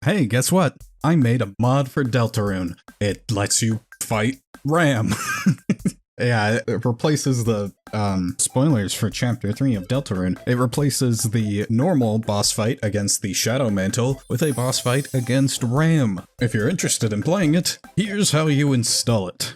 Hey, guess what? I made a mod for Deltarune. It lets you fight Ramb. Yeah, it replaces the, spoilers for Chapter 3 of Deltarune. It replaces the normal boss fight against the Shadow Mantle with a boss fight against Ramb. If you're interested in playing it, here's how you install it.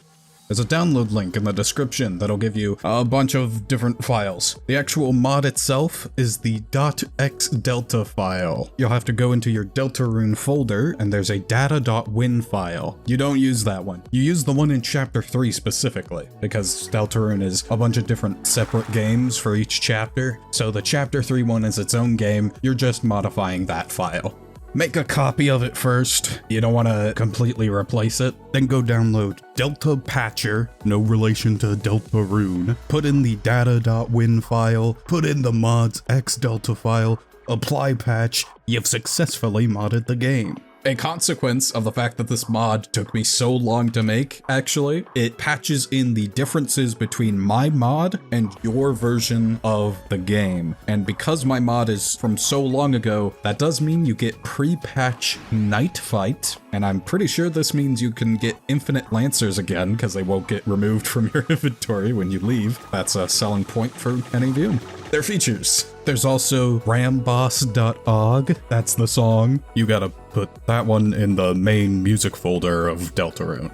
There's a download link in the description that'll give you a bunch of different files. The actual mod itself is the .xdelta file. You'll have to go into your Deltarune folder and there's a data.win file. You don't use that one. You use the one in Chapter 3 specifically, because Deltarune is a bunch of different separate games for each chapter. So the Chapter 3 one is its own game. You're just modifying that file. Make a copy of it first. You don't want to completely replace it. Then go download Delta Patcher, no relation to Deltarune. Put in the data.win file, put in the mod's xdelta file, apply patch. You've successfully modded the game. A consequence of the fact that this mod took me so long to make, actually, it patches in the differences between my mod and your version of the game. And because my mod is from so long ago, that does mean you get pre-patch Night Fight, and I'm pretty sure this means you can get Infinite Lancers again, because they won't get removed from your inventory when you leave. That's a selling point for any of you. Their features. There's also ramboss.og, that's the song. You gotta put that one in the main music folder of Deltarune.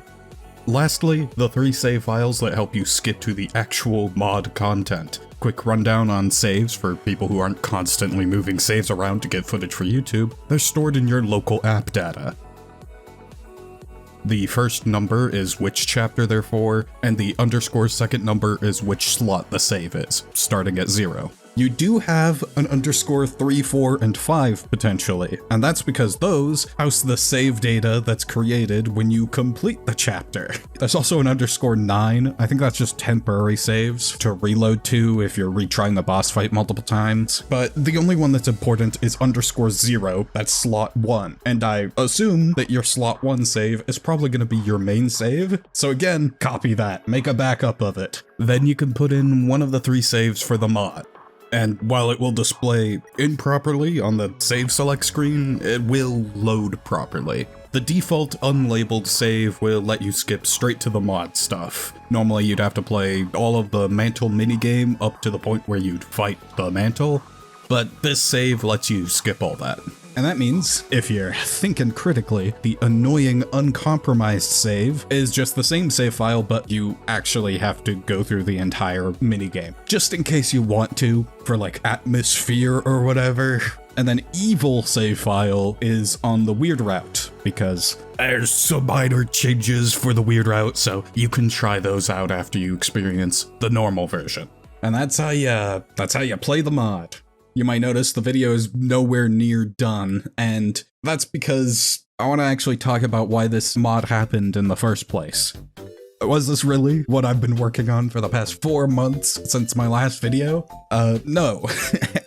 Lastly, the 3 save files that help you skip to the actual mod content. Quick rundown on saves for people who aren't constantly moving saves around to get footage for YouTube. They're stored in your local app data. The first number is which chapter they're for, and the underscore second number is which slot the save is, starting at 0. You do have an underscore 3, 4, and 5 potentially, and that's because those house the save data that's created when you complete the chapter. There's also an underscore 9, I think that's just temporary saves to reload to if you're retrying the boss fight multiple times, but the only one that's important is underscore 0, that's slot 1, and I assume that your slot 1 save is probably going to be your main save, so again, copy that, make a backup of it. Then you can put in one of the 3 saves for the mod. And while it will display improperly on the save select screen, it will load properly. The default unlabeled save will let you skip straight to the mod stuff. Normally you'd have to play all of the mantle minigame up to the point where you'd fight the mantle, but this save lets you skip all that. And that means, if you're thinking critically, the annoying uncompromised save is just the same save file, but you actually have to go through the entire minigame. Just in case you want to, for like atmosphere or whatever. And then evil save file is on the weird route, because there's some minor changes for the weird route, so you can try those out after you experience the normal version. And that's how you play the mod. You might notice the video is nowhere near done, and that's because I want to actually talk about why this mod happened in the first place. Was this really what I've been working on for the past 4 months since my last video? No.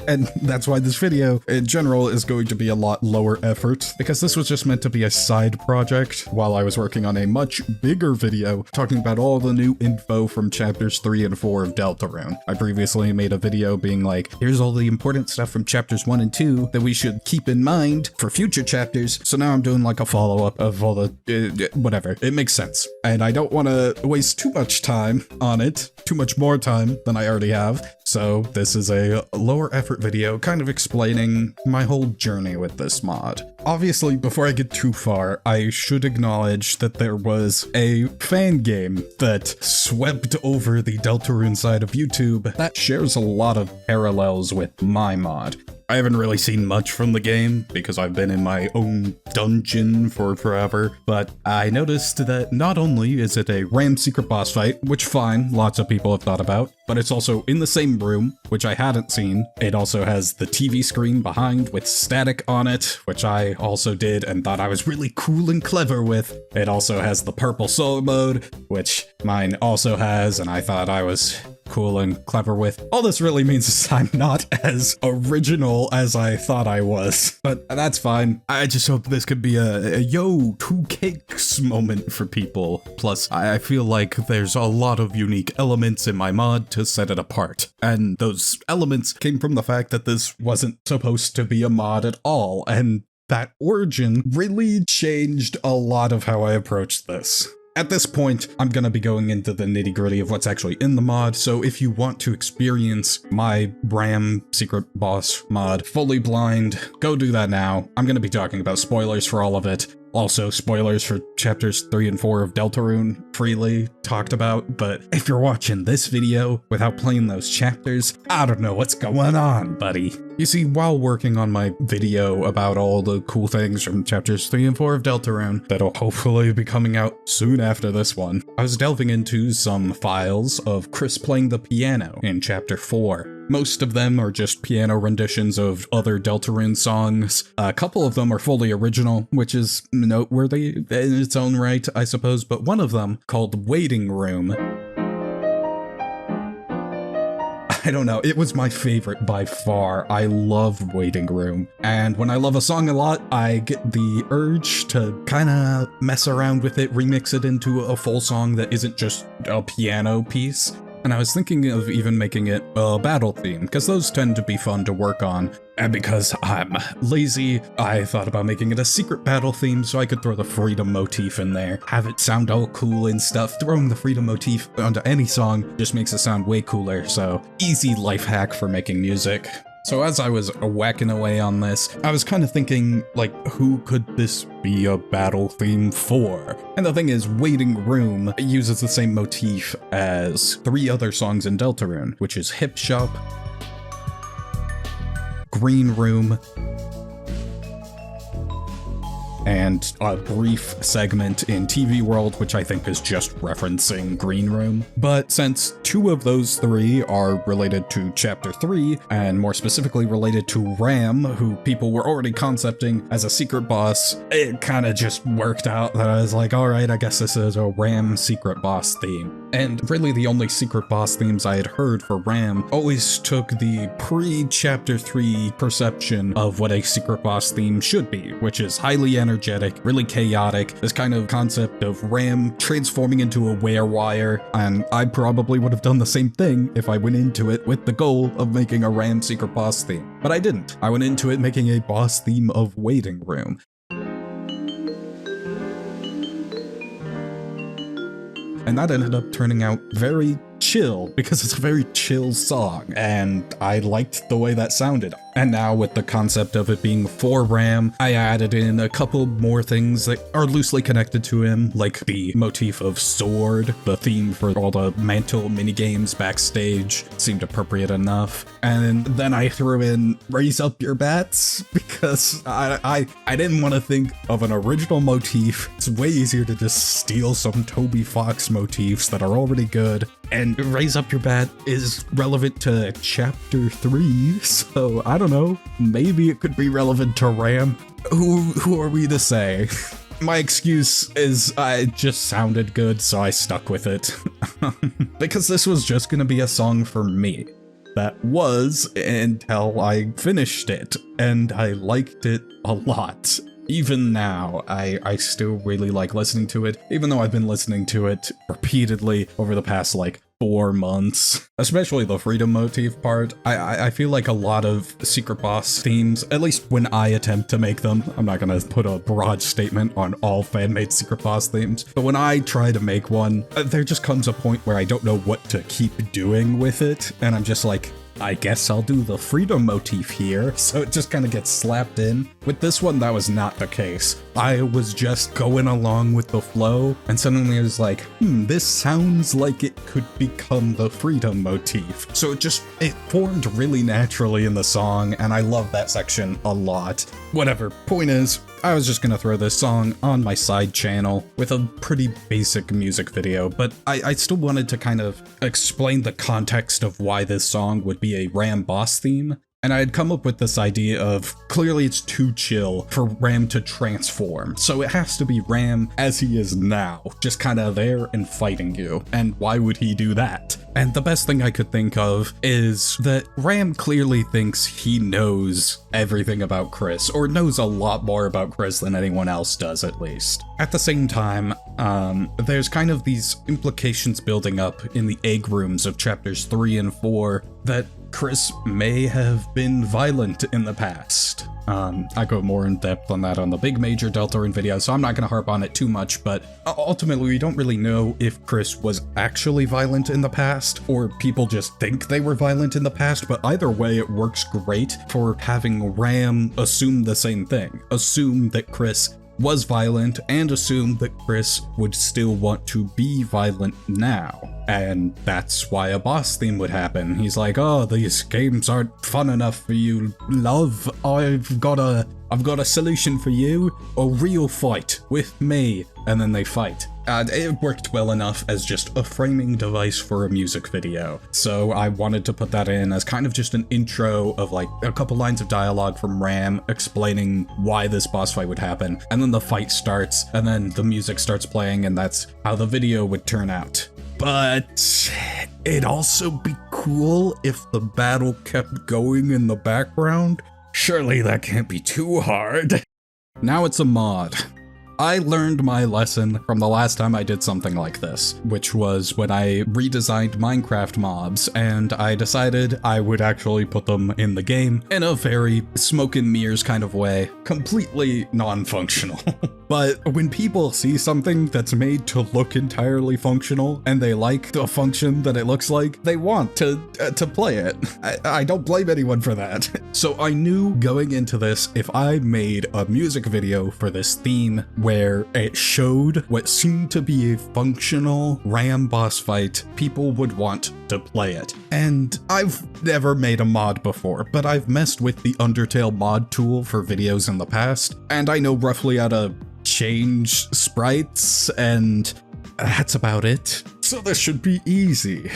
And that's why this video, in general, is going to be a lot lower effort, because this was just meant to be a side project while I was working on a much bigger video talking about all the new info from chapters 3 and 4 of Deltarune. I previously made a video being like, here's all the important stuff from chapters 1 and 2 that we should keep in mind for future chapters, so now I'm doing like a follow-up of all the, whatever. It makes sense. And I don't want to waste too much time on it, too much more time than I already have, so this is a lower effort video kind of explaining my whole journey with this mod. Obviously, before I get too far, I should acknowledge that there was a fan game that swept over the Deltarune side of YouTube that shares a lot of parallels with my mod. I haven't really seen much from the game because I've been in my own dungeon for forever, but I noticed that not only is it a Ramb secret boss fight, which fine, lots of people have thought about, but it's also in the same room, which I hadn't seen. It also has the TV screen behind with static on it, which I also did and thought I was really cool and clever with. It also has the purple solo mode, which mine also has, and I thought I was cool and clever with. All this really means is I'm not as original as I thought I was, but that's fine. I just hope this could be a yo, 2 cakes moment for people. Plus, I feel like there's a lot of unique elements in my mod to set it apart, and those elements came from the fact that this wasn't supposed to be a mod at all, and that origin really changed a lot of how I approached this. At this point, I'm gonna be going into the nitty-gritty of what's actually in the mod, so if you want to experience my Ramb Secret Boss mod fully blind, go do that now. I'm gonna be talking about spoilers for all of it. Also, spoilers for chapters 3 and 4 of Deltarune freely talked about, but if you're watching this video without playing those chapters, I don't know what's going on, buddy. You see, while working on my video about all the cool things from chapters 3 and 4 of Deltarune that'll hopefully be coming out soon after this one, I was delving into some files of Chris playing the piano in chapter 4. Most of them are just piano renditions of other Deltarune songs. A couple of them are fully original, which is noteworthy in its own right, I suppose, but one of them, called Waiting Room, I don't know, it was my favorite by far. I love Waiting Room, and when I love a song a lot, I get the urge to kinda mess around with it, remix it into a full song that isn't just a piano piece. And I was thinking of even making it a battle theme, because those tend to be fun to work on. And because I'm lazy, I thought about making it a secret battle theme so I could throw the freedom motif in there, have it sound all cool and stuff. Throwing the freedom motif onto any song just makes it sound way cooler, so easy life hack for making music. So as I was whacking away on this, I was kind of thinking, like, who could this be a battle theme for? And the thing is, Waiting Room uses the same motif as 3 other songs in Deltarune, which is Hip Shop, Green Room, and a brief segment in TV World, which I think is just referencing Green Room. But since 2 of those 3 are related to Chapter 3, and more specifically related to Ramb, who people were already concepting as a secret boss, it kind of just worked out that I was like, alright, I guess this is a Ramb secret boss theme. And really the only secret boss themes I had heard for Ramb always took the pre-Chapter 3 perception of what a secret boss theme should be, which is highly energetic, really chaotic, this kind of concept of Ramb transforming into a werewire, and I probably would have done the same thing if I went into it with the goal of making a Ramb secret boss theme. But I didn't. I went into it making a boss theme of Waiting Room. And that ended up turning out very chill, because it's a very chill song, and I liked the way that sounded. And now with the concept of it being for Ramb, I added in a couple more things that are loosely connected to him, like the motif of sword. The theme for all the mantle minigames backstage seemed appropriate enough. And then I threw in Raise Up Your Bats, because I didn't want to think of an original motif. It's way easier to just steal some Toby Fox motifs that are already good. And Raise Up Your Bat is relevant to Chapter 3, so I don't know, maybe it could be relevant to Ramb. Who are we to say? My excuse is it just sounded good, so I stuck with it. Because this was just gonna be a song for me. That was until I finished it, and I liked it a lot. Even now, I still really like listening to it, even though I've been listening to it repeatedly over the past, 4 months. Especially the freedom motif part. I feel like a lot of secret boss themes, at least when I attempt to make them, I'm not gonna put a broad statement on all fan-made secret boss themes, but when I try to make one, there just comes a point where I don't know what to keep doing with it, and I'm just like, I guess I'll do the freedom motif here, so it just kind of gets slapped in. With this one, that was not the case. I was just going along with the flow, and suddenly I was like, this sounds like it could become the freedom motif. So it formed really naturally in the song, and I love that section a lot. Whatever, point is, I was just gonna throw this song on my side channel with a pretty basic music video, but I still wanted to kind of explain the context of why this song would be a Ramb boss theme. And I had come up with this idea of, clearly it's too chill for Ramb to transform, so it has to be Ramb as he is now, just kind of there and fighting you. And why would he do that? And the best thing I could think of is that Ramb clearly thinks he knows everything about Chris, or knows a lot more about Chris than anyone else does, at least. At the same time, there's kind of these implications building up in the egg rooms of chapters 3 and 4 that Chris may have been violent in the past. I go more in depth on that on the big major Deltarune video, so I'm not going to harp on it too much, but ultimately we don't really know if Chris was actually violent in the past, or people just think they were violent in the past, but either way it works great for having Ramb assume the same thing. Assume that Chris was violent and assume that Chris would still want to be violent now. And that's why a boss theme would happen. He's like, oh, these games aren't fun enough for you, love. I've got a solution for you. A real fight with me. And then they fight. It worked well enough as just a framing device for a music video. So I wanted to put that in as kind of just an intro of like a couple lines of dialogue from Ramb explaining why this boss fight would happen. And then the fight starts, and then the music starts playing, and that's how the video would turn out. But it'd also be cool if the battle kept going in the background. Surely that can't be too hard. Now it's a mod. I learned my lesson from the last time I did something like this, which was when I redesigned Minecraft mobs, and I decided I would actually put them in the game in a very smoke and mirrors kind of way, completely non-functional. But when people see something that's made to look entirely functional, and they like the function that it looks like, they want to play it. I don't blame anyone for that. So I knew going into this, if I made a music video for this theme where it showed what seemed to be a functional Ramb boss fight, people would want to play it. And I've never made a mod before, but I've messed with the Undertale mod tool for videos in the past, and I know roughly how to change sprites, and that's about it. So this should be easy.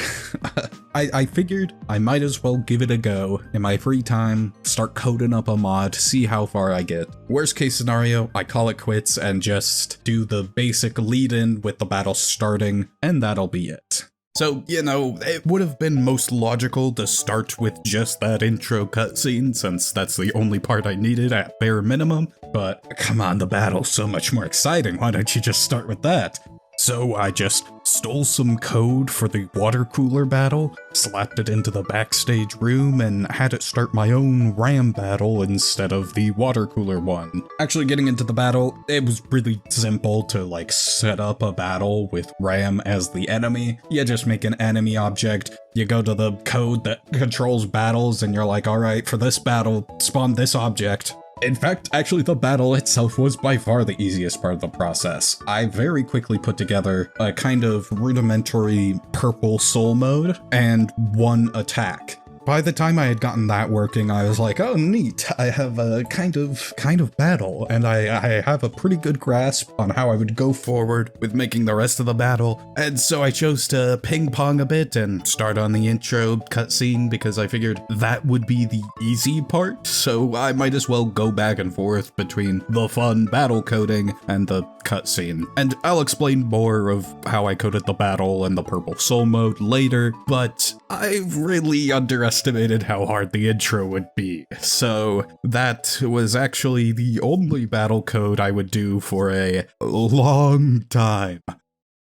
I figured I might as well give it a go in my free time, start coding up a mod, see how far I get. Worst case scenario, I call it quits and just do the basic lead-in with the battle starting, and that'll be it. So, you know, it would have been most logical to start with just that intro cutscene, since that's the only part I needed at bare minimum, but come on, the battle's so much more exciting, why don't you just start with that? So I just stole some code for the water cooler battle, slapped it into the backstage room, and had it start my own Ramb battle instead of the water cooler one. Actually, getting into the battle, it was really simple to like set up a battle with Ramb as the enemy. You just make an enemy object, you go to the code that controls battles, and you're like, alright, for this battle, spawn this object. In fact, actually the battle itself was by far the easiest part of the process. I very quickly put together a kind of rudimentary purple soul mode and one attack. By the time I had gotten that working, I was like, oh neat, I have a kind of battle, and I have a pretty good grasp on how I would go forward with making the rest of the battle. And so I chose to ping pong a bit and start on the intro cutscene because I figured that would be the easy part, so I might as well go back and forth between the fun battle coding and the cutscene. And I'll explain more of how I coded the battle and the purple soul mode later, but I really underestimated how hard the intro would be. So that was actually the only battle code I would do for a long time.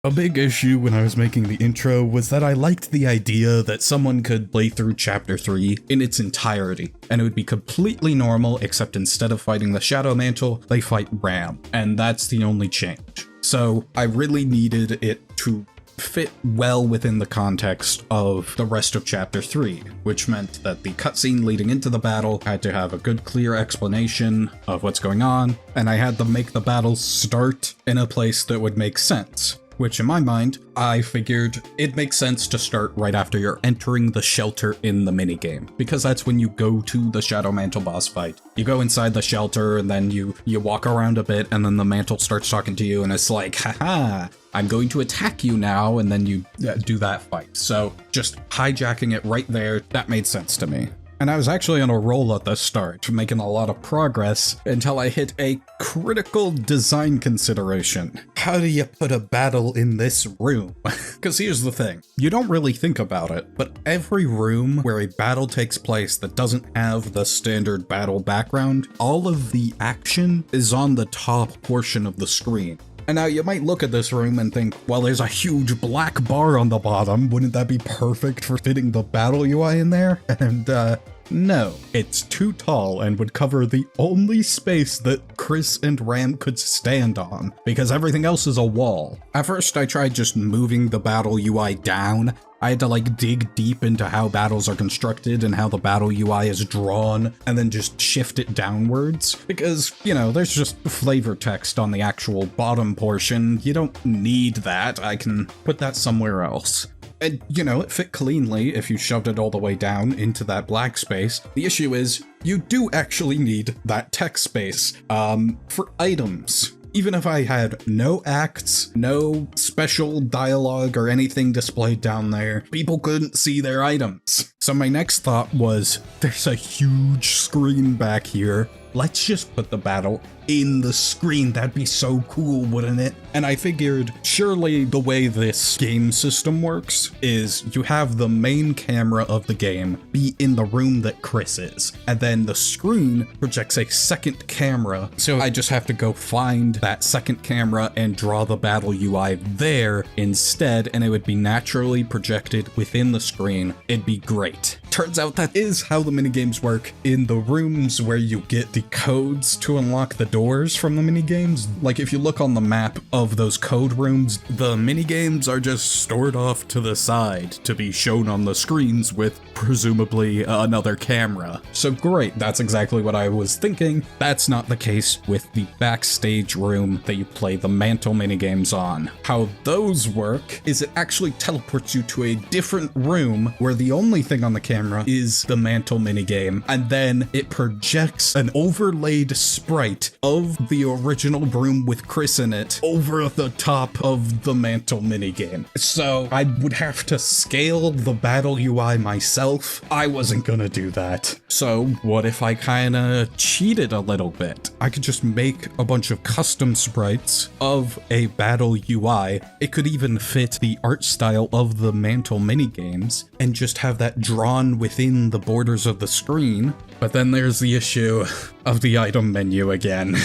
A big issue when I was making the intro was that I liked the idea that someone could play through Chapter 3 in its entirety, and it would be completely normal, except instead of fighting the Shadow Mantle, they fight Ramb, and that's the only change. So I really needed it to fit well within the context of the rest of Chapter 3, which meant that the cutscene leading into the battle had to have a good clear explanation of what's going on, and I had to make the battle start in a place that would make sense. Which in my mind, I figured it makes sense to start right after you're entering the shelter in the minigame, because that's when you go to the Shadow Mantle boss fight. You go inside the shelter and then you walk around a bit, and then the mantle starts talking to you and it's like, haha, I'm going to attack you now, and then you do that fight. So just hijacking it right there, that made sense to me. And I was actually on a roll at the start, making a lot of progress until I hit a critical design consideration. How do you put a battle in this room? Because here's the thing, you don't really think about it, but every room where a battle takes place that doesn't have the standard battle background, all of the action is on the top portion of the screen. And now you might look at this room and think, well, there's a huge black bar on the bottom. Wouldn't that be perfect for fitting the battle UI in there? And, no, it's too tall and would cover the only space that Chris and Ramb could stand on, because everything else is a wall. At first, I tried just moving the battle UI down. I had to like dig deep into how battles are constructed and how the battle UI is drawn, and then just shift it downwards. Because, you know, there's just flavor text on the actual bottom portion. You don't need that. I can put that somewhere else. And, you know, it fit cleanly if you shoved it all the way down into that black space. The issue is, you do actually need that text space, for items. Even if I had no acts, no special dialogue or anything displayed down there, people couldn't see their items. So my next thought was, there's a huge screen back here. Let's just put the battle in the screen. That'd be so cool, wouldn't it? And I figured, surely the way this game system works is you have the main camera of the game be in the room that Chris is, and then the screen projects a second camera. So I just have to go find that second camera and draw the battle UI there instead, and it would be naturally projected within the screen. It'd be great. Turns out that is how the minigames work in the rooms where you get the codes to unlock the doors from the minigames. Like if you look on the map of those code rooms, the minigames are just stored off to the side to be shown on the screens with presumably another camera. So great, that's exactly what I was thinking. That's not the case with the backstage room that you play the mantle minigames on. How those work is it actually teleports you to a different room where the only thing on the camera is the mantle minigame, and then it projects an overlaid sprite of the original room with Chris in it over the top of the mantle minigame. So I would have to scale the battle UI myself. I wasn't gonna do that. So what if I kinda cheated a little bit? I could just make a bunch of custom sprites of a battle UI. It could even fit the art style of the mantle minigames and just have that drawn within the borders of the screen. But then there's the issue of the item menu again.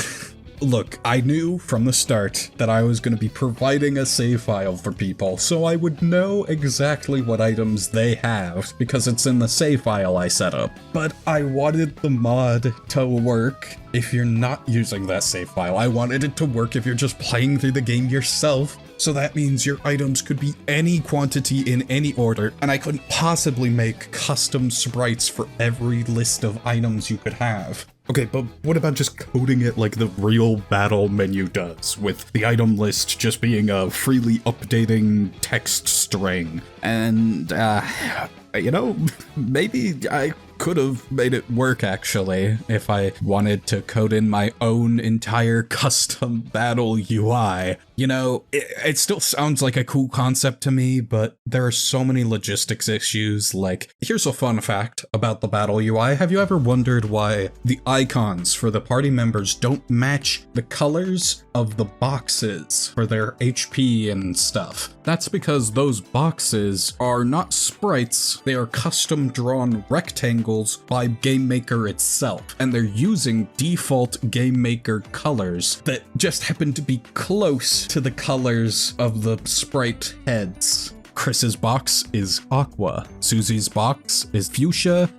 Look, I knew from the start that I was going to be providing a save file for people, so I would know exactly what items they have, because it's in the save file I set up. But I wanted the mod to work if you're not using that save file. I wanted it to work if you're just playing through the game yourself. So that means your items could be any quantity in any order, and I couldn't possibly make custom sprites for every list of items you could have. Okay, but what about just coding it like the real battle menu does, with the item list just being a freely updating text string? And, you know, maybe I could have made it work actually if I wanted to code in my own entire custom battle UI. You know, it still sounds like a cool concept to me, but there are so many logistics issues. Like, here's a fun fact about the battle UI. Have you ever wondered why the icons for the party members don't match the colors of the boxes for their HP and stuff? That's because those boxes are not sprites, they are custom drawn rectangles by GameMaker itself, and they're using default GameMaker colors that just happen to be close to the colors of the sprite heads. Chris's box is aqua, Susie's box is fuchsia,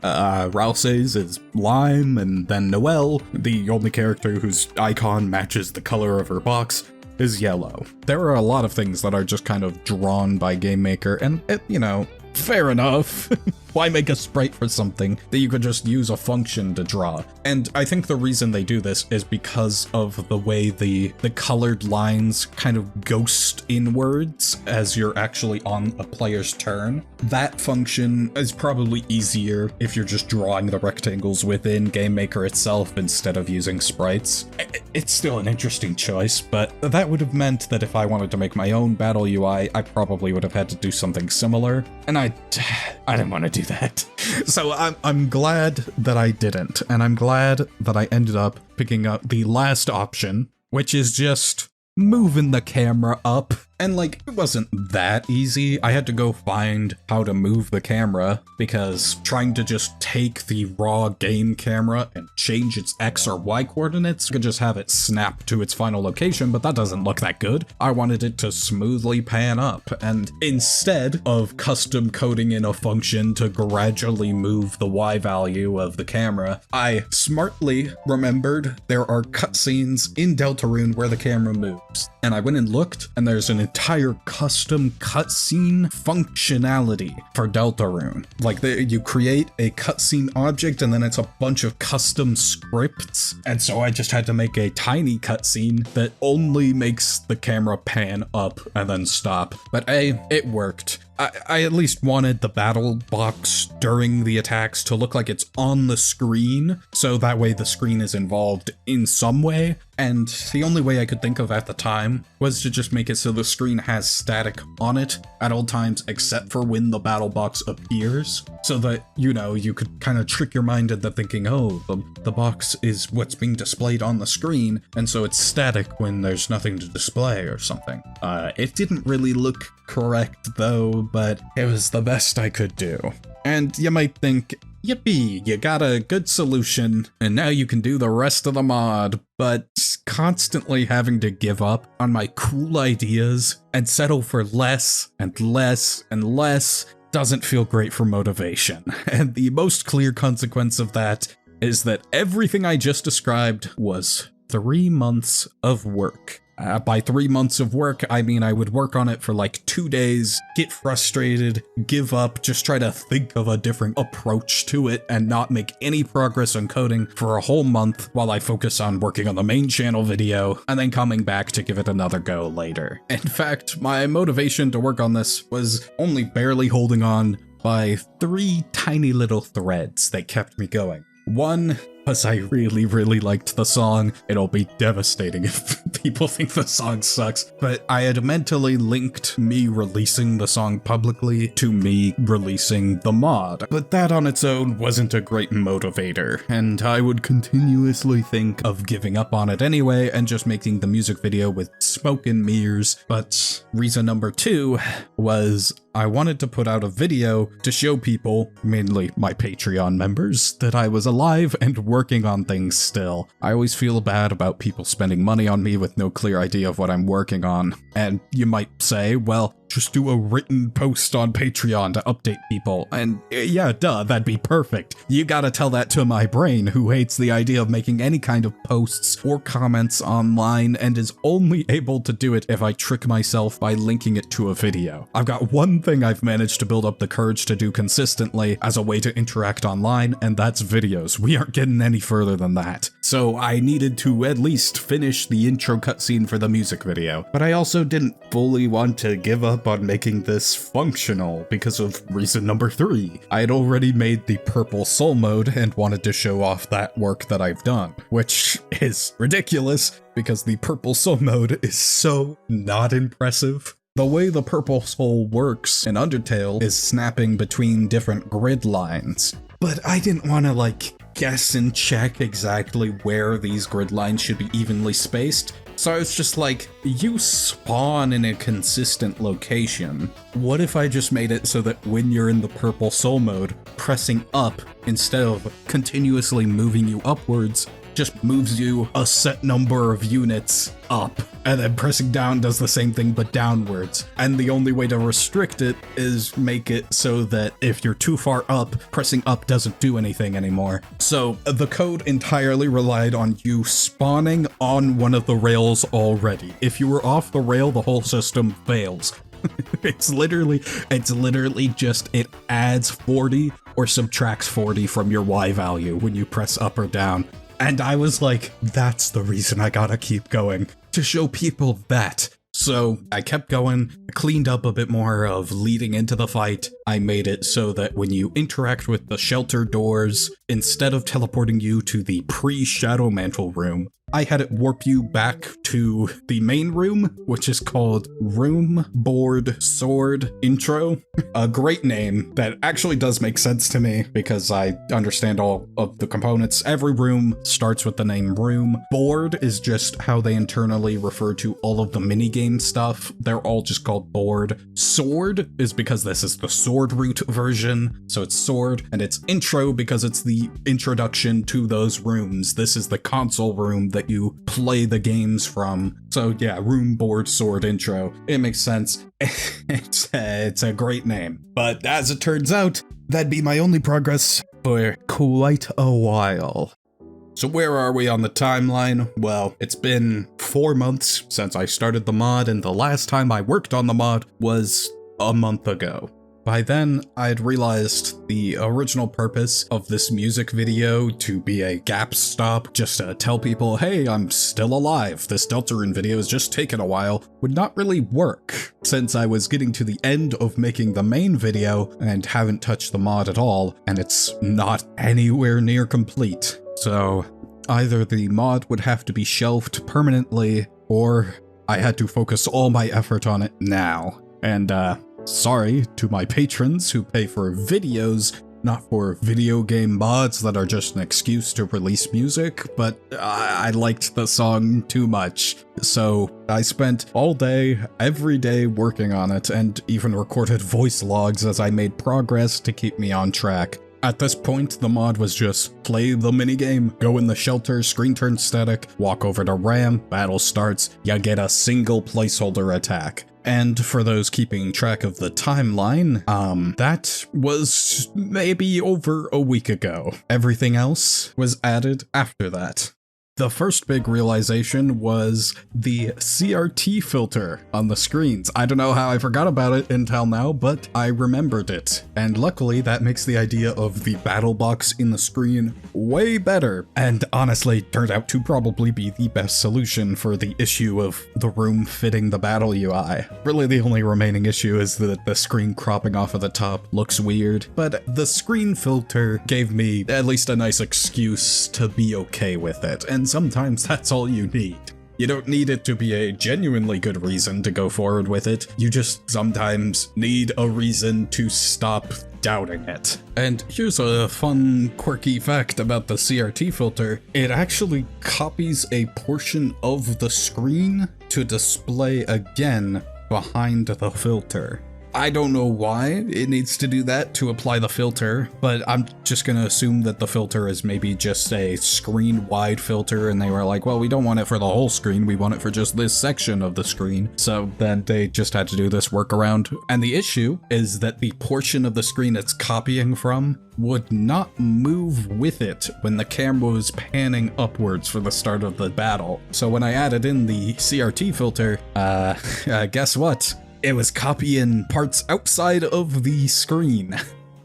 Ralsei's is lime, and then Noelle, the only character whose icon matches the color of her box, is yellow. There are a lot of things that are just kind of drawn by GameMaker, and you know, fair enough. Why make a sprite for something that you could just use a function to draw? And I think the reason they do this is because of the way the colored lines kind of ghost inwards as you're actually on a player's turn. That function is probably easier if you're just drawing the rectangles within GameMaker itself instead of using sprites. It's still an interesting choice, but that would have meant that if I wanted to make my own battle UI, I probably would have had to do something similar, and I didn't want to do that. So I'm glad that I didn't, and I'm glad that I ended up picking up the last option, which is just moving the camera up. And like, it wasn't that easy. I had to go find how to move the camera because trying to just take the raw game camera and change its X or Y coordinates, I could just have it snap to its final location, but that doesn't look that good. I wanted it to smoothly pan up, and instead of custom coding in a function to gradually move the Y value of the camera, I smartly remembered there are cutscenes in Deltarune where the camera moves. And I went and looked, and there's an entire custom cutscene functionality for Deltarune. Like, you create a cutscene object, and then it's a bunch of custom scripts. And so I just had to make a tiny cutscene that only makes the camera pan up and then stop. But hey, it worked. I at least wanted the battle box during the attacks to look like it's on the screen, so that way the screen is involved in some way. And the only way I could think of at the time was to just make it so the screen has static on it at all times except for when the battle box appears, so that, you know, you could kind of trick your mind into thinking, oh, the box is what's being displayed on the screen, and so it's static when there's nothing to display or something. It didn't really look correct though, but it was the best I could do. And you might think, yippee, you got a good solution, and now you can do the rest of the mod, but constantly having to give up on my cool ideas and settle for less and less and less doesn't feel great for motivation. And the most clear consequence of that is that everything I just described was 3 months of work. By 3 months of work, I mean I would work on it for like 2 days, get frustrated, give up, just try to think of a different approach to it, and not make any progress on coding for a whole month while I focus on working on the main channel video, and then coming back to give it another go later. In fact, my motivation to work on this was only barely holding on by 3 tiny little threads that kept me going. One, because I really, really liked the song. It'll be devastating if people think the song sucks, but I had mentally linked me releasing the song publicly to me releasing the mod. But that on its own wasn't a great motivator, and I would continuously think of giving up on it anyway and just making the music video with smoke and mirrors. But reason number 2 was I wanted to put out a video to show people, mainly my Patreon members, that I was alive and working on things still. I always feel bad about people spending money on me with no clear idea of what I'm working on. And you might say, well, just do a written post on Patreon to update people. And yeah, duh, that'd be perfect. You gotta tell that to my brain, who hates the idea of making any kind of posts or comments online and is only able to do it if I trick myself by linking it to a video. I've got one thing I've managed to build up the courage to do consistently as a way to interact online, and that's videos. We aren't getting any further than that. So I needed to at least finish the intro cutscene for the music video. But I also didn't fully want to give up on making this functional because of reason number 3. I had already made the purple soul mode and wanted to show off that work that I've done, which is ridiculous because the purple soul mode is so not impressive. The way the purple soul works in Undertale is snapping between different grid lines, but I didn't want to like guess and check exactly where these grid lines should be evenly spaced. So I was just like, you spawn in a consistent location. What if I just made it so that when you're in the purple soul mode, pressing up instead of continuously moving you upwards just moves you a set number of units up, and then pressing down does the same thing but downwards. And the only way to restrict it is make it so that if you're too far up, pressing up doesn't do anything anymore. So the code entirely relied on you spawning on one of the rails already. If you were off the rail, the whole system fails. It's literally just, it adds 40 or subtracts 40 from your Y value when you press up or down. And I was like, that's the reason I gotta keep going, to show people that. So I kept going, cleaned up a bit more of leading into the fight. I made it so that when you interact with the shelter doors, instead of teleporting you to the pre-Shadow Mantle room, I had it warp you back to the main room, which is called Room, Board, Sword, Intro. A great name that actually does make sense to me because I understand all of the components. Every room starts with the name room. Board is just how they internally refer to all of the minigame stuff. They're all just called board. Sword is because this is the sword root version, so it's sword, and it's intro because it's the introduction to those rooms. This is the console room that you play the games from. So yeah, room, board, sword, intro. It makes sense. It's a great name. But as it turns out, that'd be my only progress for quite a while. So where are we on the timeline? Well, it's been 4 months since I started the mod, and the last time I worked on the mod was a month ago. By then, I'd realized the original purpose of this music video to be a gap stop, just to tell people, hey, I'm still alive, this Deltarune video has just taken a while, would not really work, since I was getting to the end of making the main video and haven't touched the mod at all, and it's not anywhere near complete. So either the mod would have to be shelved permanently, or I had to focus all my effort on it now. And sorry to my patrons who pay for videos, not for video game mods that are just an excuse to release music, but I liked the song too much. So I spent all day, every day working on it, and even recorded voice logs as I made progress to keep me on track. At this point, the mod was just play the minigame, go in the shelter, screen turns static, walk over to Ramb, battle starts, you get a single placeholder attack. And for those keeping track of the timeline, that was maybe over a week ago. Everything else was added after that. The first big realization was the CRT filter on the screens. I don't know how I forgot about it until now, but I remembered it. And luckily, that makes the idea of the battle box in the screen way better. And honestly, turned out to probably be the best solution for the issue of the room fitting the battle UI. Really, the only remaining issue is that the screen cropping off of the top looks weird. But the screen filter gave me at least a nice excuse to be okay with it. And sometimes that's all you need. You don't need it to be a genuinely good reason to go forward with it. You just sometimes need a reason to stop doubting it. And here's a fun, quirky fact about the CRT filter. It actually copies a portion of the screen to display again behind the filter. I don't know why it needs to do that to apply the filter, but I'm just gonna assume that the filter is maybe just a screen-wide filter, and they were like, well, we don't want it for the whole screen, we want it for just this section of the screen. So then they just had to do this workaround. And the issue is that the portion of the screen it's copying from would not move with it when the camera was panning upwards for the start of the battle. So when I added in the CRT filter, guess what? It was copying parts outside of the screen.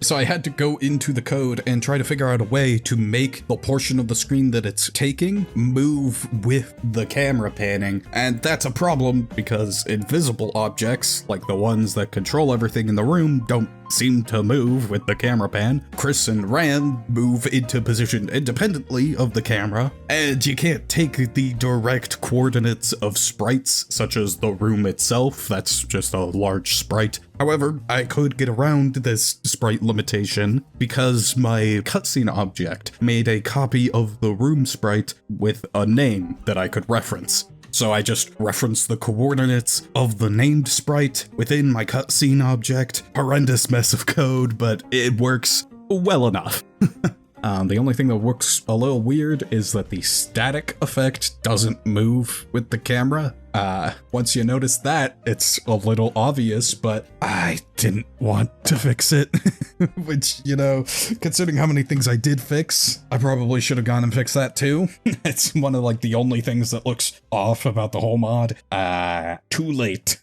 So I had to go into the code and try to figure out a way to make the portion of the screen that it's taking move with the camera panning. And that's a problem because invisible objects, like the ones that control everything in the room, don't seem to move with the camera pan. Chris and Ramb move into position independently of the camera, and you can't take the direct coordinates of sprites, such as the room itself. That's just a large sprite. However, I could get around this sprite limitation because my cutscene object made a copy of the room sprite with a name that I could reference. So I just referenced the coordinates of the named sprite within my cutscene object. Horrendous mess of code, but it works well enough. The only thing that looks a little weird is that the static effect doesn't move with the camera. Once you notice that, it's a little obvious, but I didn't want to fix it. Which, you know, considering how many things I did fix, I probably should have gone and fixed that too. It's one of like the only things that looks off about the whole mod. Too late.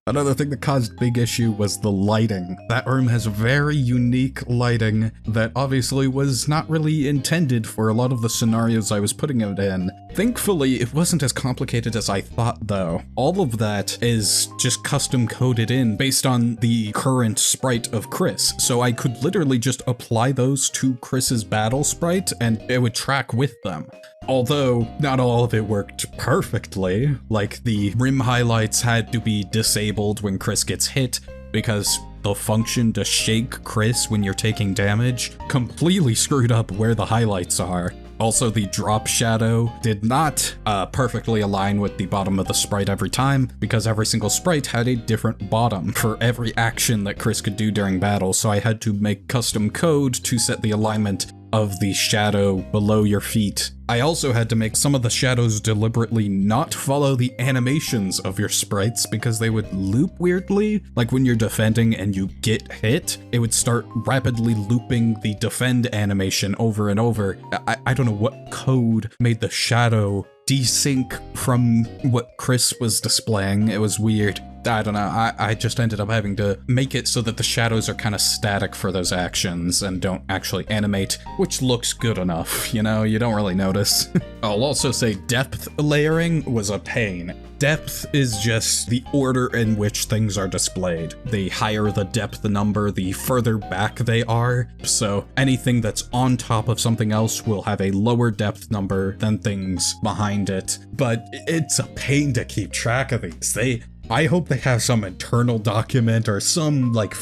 Another thing that caused big issue was the lighting. That room has very unique lighting that obviously was not really intended for a lot of the scenarios I was putting it in. Thankfully, it wasn't as complicated as I thought though. All of that is just custom coded in based on the current sprite of Chris. So I could literally just apply those to Chris's battle sprite and it would track with them. Although not all of it worked perfectly, like the rim highlights had to be disabled when Chris gets hit because the function to shake Chris when you're taking damage completely screwed up where the highlights are. Also, the drop shadow did not perfectly align with the bottom of the sprite every time, because every single sprite had a different bottom for every action that Chris could do during battle, so I had to make custom code to set the alignment of the shadow below your feet. I also had to make some of the shadows deliberately not follow the animations of your sprites because they would loop weirdly. Like when you're defending and you get hit, it would start rapidly looping the defend animation over and over. I don't know what code made the shadow desync from what Chris was displaying. It was weird. I don't know, I just ended up having to make it so that the shadows are kind of static for those actions and don't actually animate, which looks good enough, you know, you don't really notice. I'll also say depth layering was a pain. Depth is just the order in which things are displayed. The higher the depth number, the further back they are. So anything that's on top of something else will have a lower depth number than things behind it. But it's a pain to keep track of these. I hope they have some internal document or some like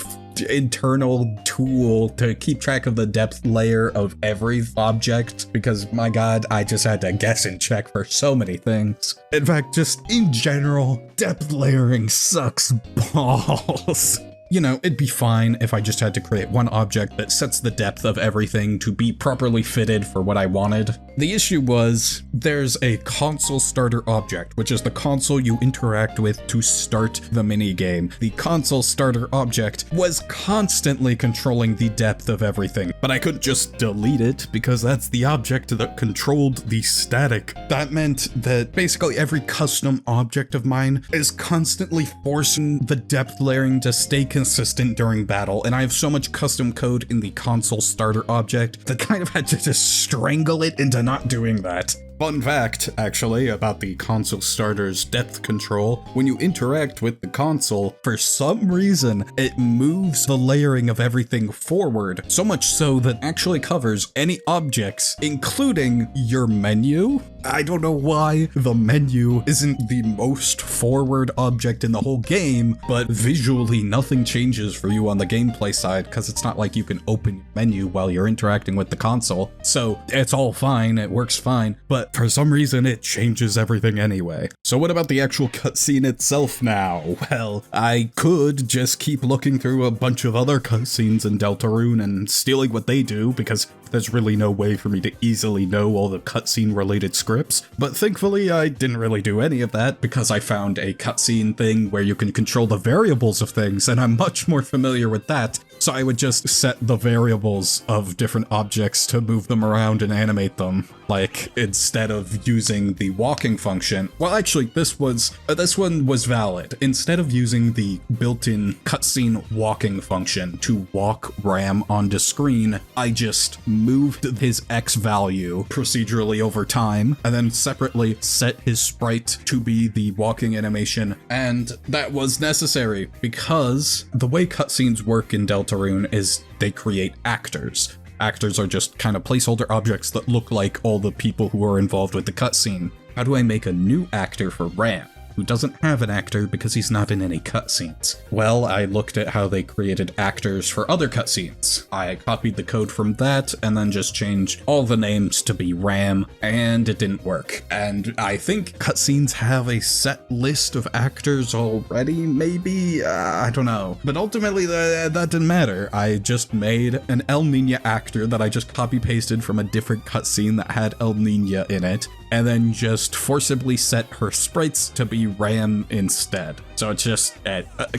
internal tool to keep track of the depth layer of every object, because my god, I just had to guess and check for so many things. In fact, just in general, depth layering sucks balls. You know, it'd be fine if I just had to create one object that sets the depth of everything to be properly fitted for what I wanted. The issue was, there's a console starter object, which is the console you interact with to start the minigame. The console starter object was constantly controlling the depth of everything, but I couldn't just delete it because that's the object that controlled the static. That meant that basically every custom object of mine is constantly forcing the depth layering to stay consistent during battle, and I have so much custom code in the console starter object that kind of had to just strangle it into not doing that. Fun fact, actually, about the console starter's depth control. When you interact with the console, for some reason, it moves the layering of everything forward, so much so that it actually covers any objects, including your menu. I don't know why the menu isn't the most forward object in the whole game, but visually nothing changes for you on the gameplay side, because it's not like you can open your menu while you're interacting with the console. So it's all fine, it works fine, but for some reason it changes everything anyway. So what about the actual cutscene itself now? Well, I could just keep looking through a bunch of other cutscenes in Deltarune and stealing what they do, because there's really no way for me to easily know all the cutscene related scripts, but thankfully I didn't really do any of that because I found a cutscene thing where you can control the variables of things, and I'm much more familiar with that, so I would just set the variables of different objects to move them around and animate them. Like, instead of using the walking function, well actually this one was valid. Instead of using the built-in cutscene walking function to walk Ramb onto screen, I just moved his X value procedurally over time, and then separately set his sprite to be the walking animation, and that was necessary because the way cutscenes work in Deltarune is they create actors. Actors are just kind of placeholder objects that look like all the people who are involved with the cutscene. How do I make a new actor for Ramb, who doesn't have an actor because he's not in any cutscenes? Well, I looked at how they created actors for other cutscenes. I copied the code from that and then just changed all the names to be Ramb, and it didn't work. And I think cutscenes have a set list of actors already, maybe? I don't know. But ultimately, that didn't matter. I just made an El Niña actor that I just copy-pasted from a different cutscene that had El Niña in it, and then just forcibly set her sprites to be Ramb instead. So it's just,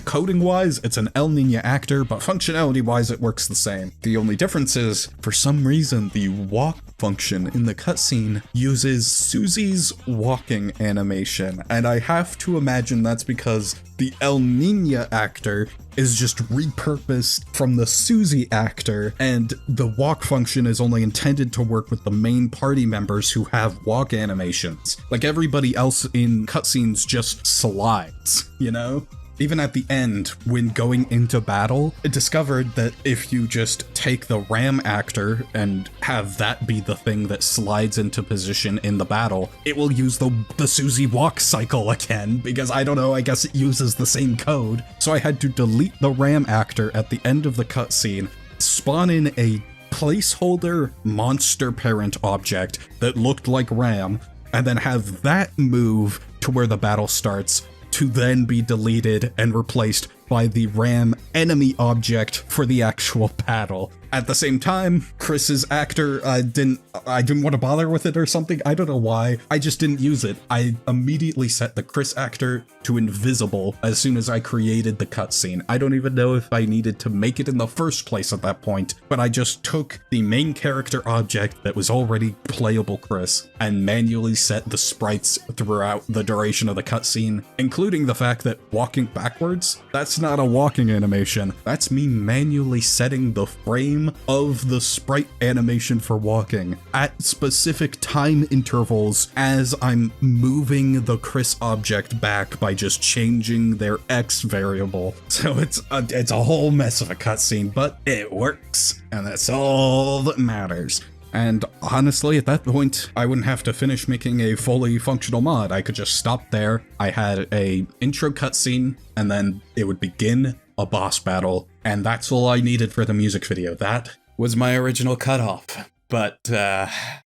coding-wise, it's an El Niña actor, but functionality-wise, it works the same. The only difference is, for some reason, the walk function in the cutscene uses Susie's walking animation, and I have to imagine that's because the El Niña actor is just repurposed from the Susie actor, and the walk function is only intended to work with the main party members who have walk animations. Like, everybody else in cutscenes just slides, you know? Even at the end, when going into battle, it discovered that if you just take the Ramb actor and have that be the thing that slides into position in the battle, it will use the Susie walk cycle again, because I don't know, I guess it uses the same code. So I had to delete the Ramb actor at the end of the cutscene, spawn in a placeholder monster parent object that looked like Ramb, and then have that move to where the battle starts, to then be deleted and replaced by the Ramb enemy object for the actual battle. At the same time, Chris's actor, I didn't want to bother with it or something. I don't know why. I just didn't use it. I immediately set the Chris actor to invisible as soon as I created the cutscene. I don't even know if I needed to make it in the first place at that point, but I just took the main character object that was already playable Chris and manually set the sprites throughout the duration of the cutscene, including the fact that walking backwards, that's not a walking animation. That's me manually setting the frame of the sprite animation for walking at specific time intervals as I'm moving the Chris object back by just changing their X variable. So it's a whole mess of a cutscene, but it works, and that's all that matters. And honestly, at that point, I wouldn't have to finish making a fully functional mod. I could just stop there. I had a intro cutscene, and then it would begin a boss battle, and that's all I needed for the music video. That was my original cutoff. But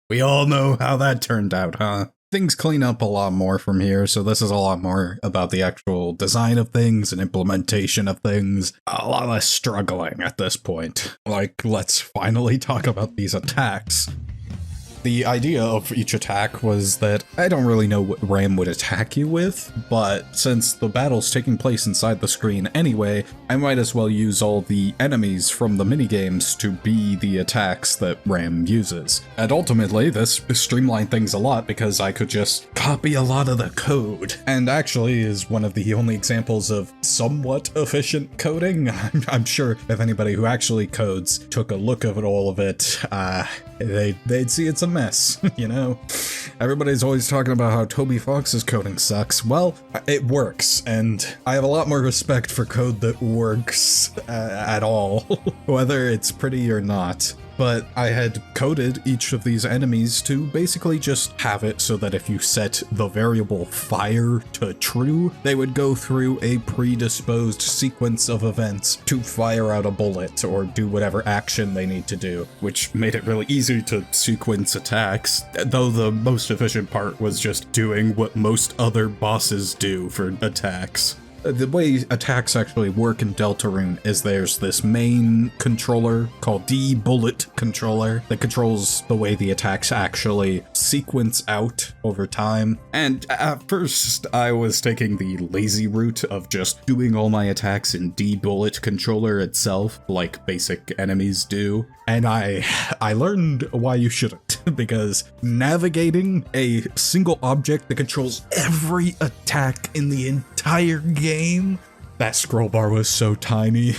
we all know how that turned out, huh? Things clean up a lot more from here, so this is a lot more about the actual design of things and implementation of things. A lot less struggling at this point. Like, let's finally talk about these attacks. The idea of each attack was that I don't really know what Ramb would attack you with, but since the battle's taking place inside the screen anyway, I might as well use all the enemies from the minigames to be the attacks that Ramb uses. And ultimately, this streamlined things a lot because I could just copy a lot of the code, and actually is one of the only examples of somewhat efficient coding. I'm sure if anybody who actually codes took a look at all of it, they'd see it's a mess, you know? Everybody's always talking about how Toby Fox's coding sucks. Well, it works, and I have a lot more respect for code that works at all, whether it's pretty or not. But I had coded each of these enemies to basically just have it so that if you set the variable fire to true, they would go through a predisposed sequence of events to fire out a bullet or do whatever action they need to do, which made it really easy to sequence attacks, though the most efficient part was just doing what most other bosses do for attacks. The way attacks actually work in Deltarune is there's this main controller called the bullet controller that controls the way the attacks actually sequence out over time. And at first I was taking the lazy route of just doing all my attacks in the bullet controller itself, like basic enemies do. And I learned why you shouldn't, because navigating a single object that controls every attack in the entire game, that scroll bar was so tiny.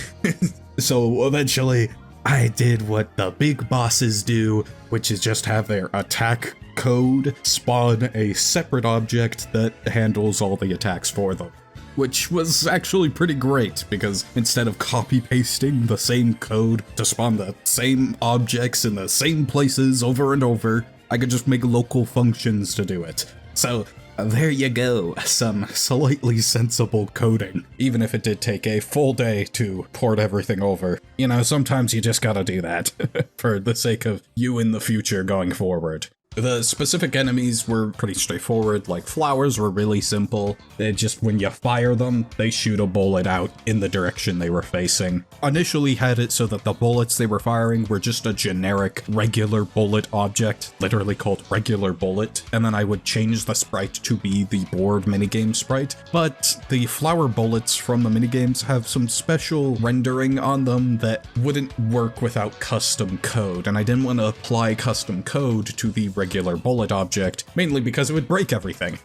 So eventually I did what the big bosses do, which is just have their attack code spawn a separate object that handles all the attacks for them. Which was actually pretty great, because instead of copy-pasting the same code to spawn the same objects in the same places over and over, I could just make local functions to do it. So there you go, some slightly sensible coding, even if it did take a full day to port everything over. You know, sometimes you just gotta do that, for the sake of you in the future going forward. The specific enemies were pretty straightforward, like flowers were really simple. They just, when you fire them, they shoot a bullet out in the direction they were facing. Initially had it so that the bullets they were firing were just a generic regular bullet object, literally called regular bullet, and then I would change the sprite to be the board minigame sprite. But the flower bullets from the minigames have some special rendering on them that wouldn't work without custom code, and I didn't want to apply custom code to the regular bullet object, mainly because it would break everything.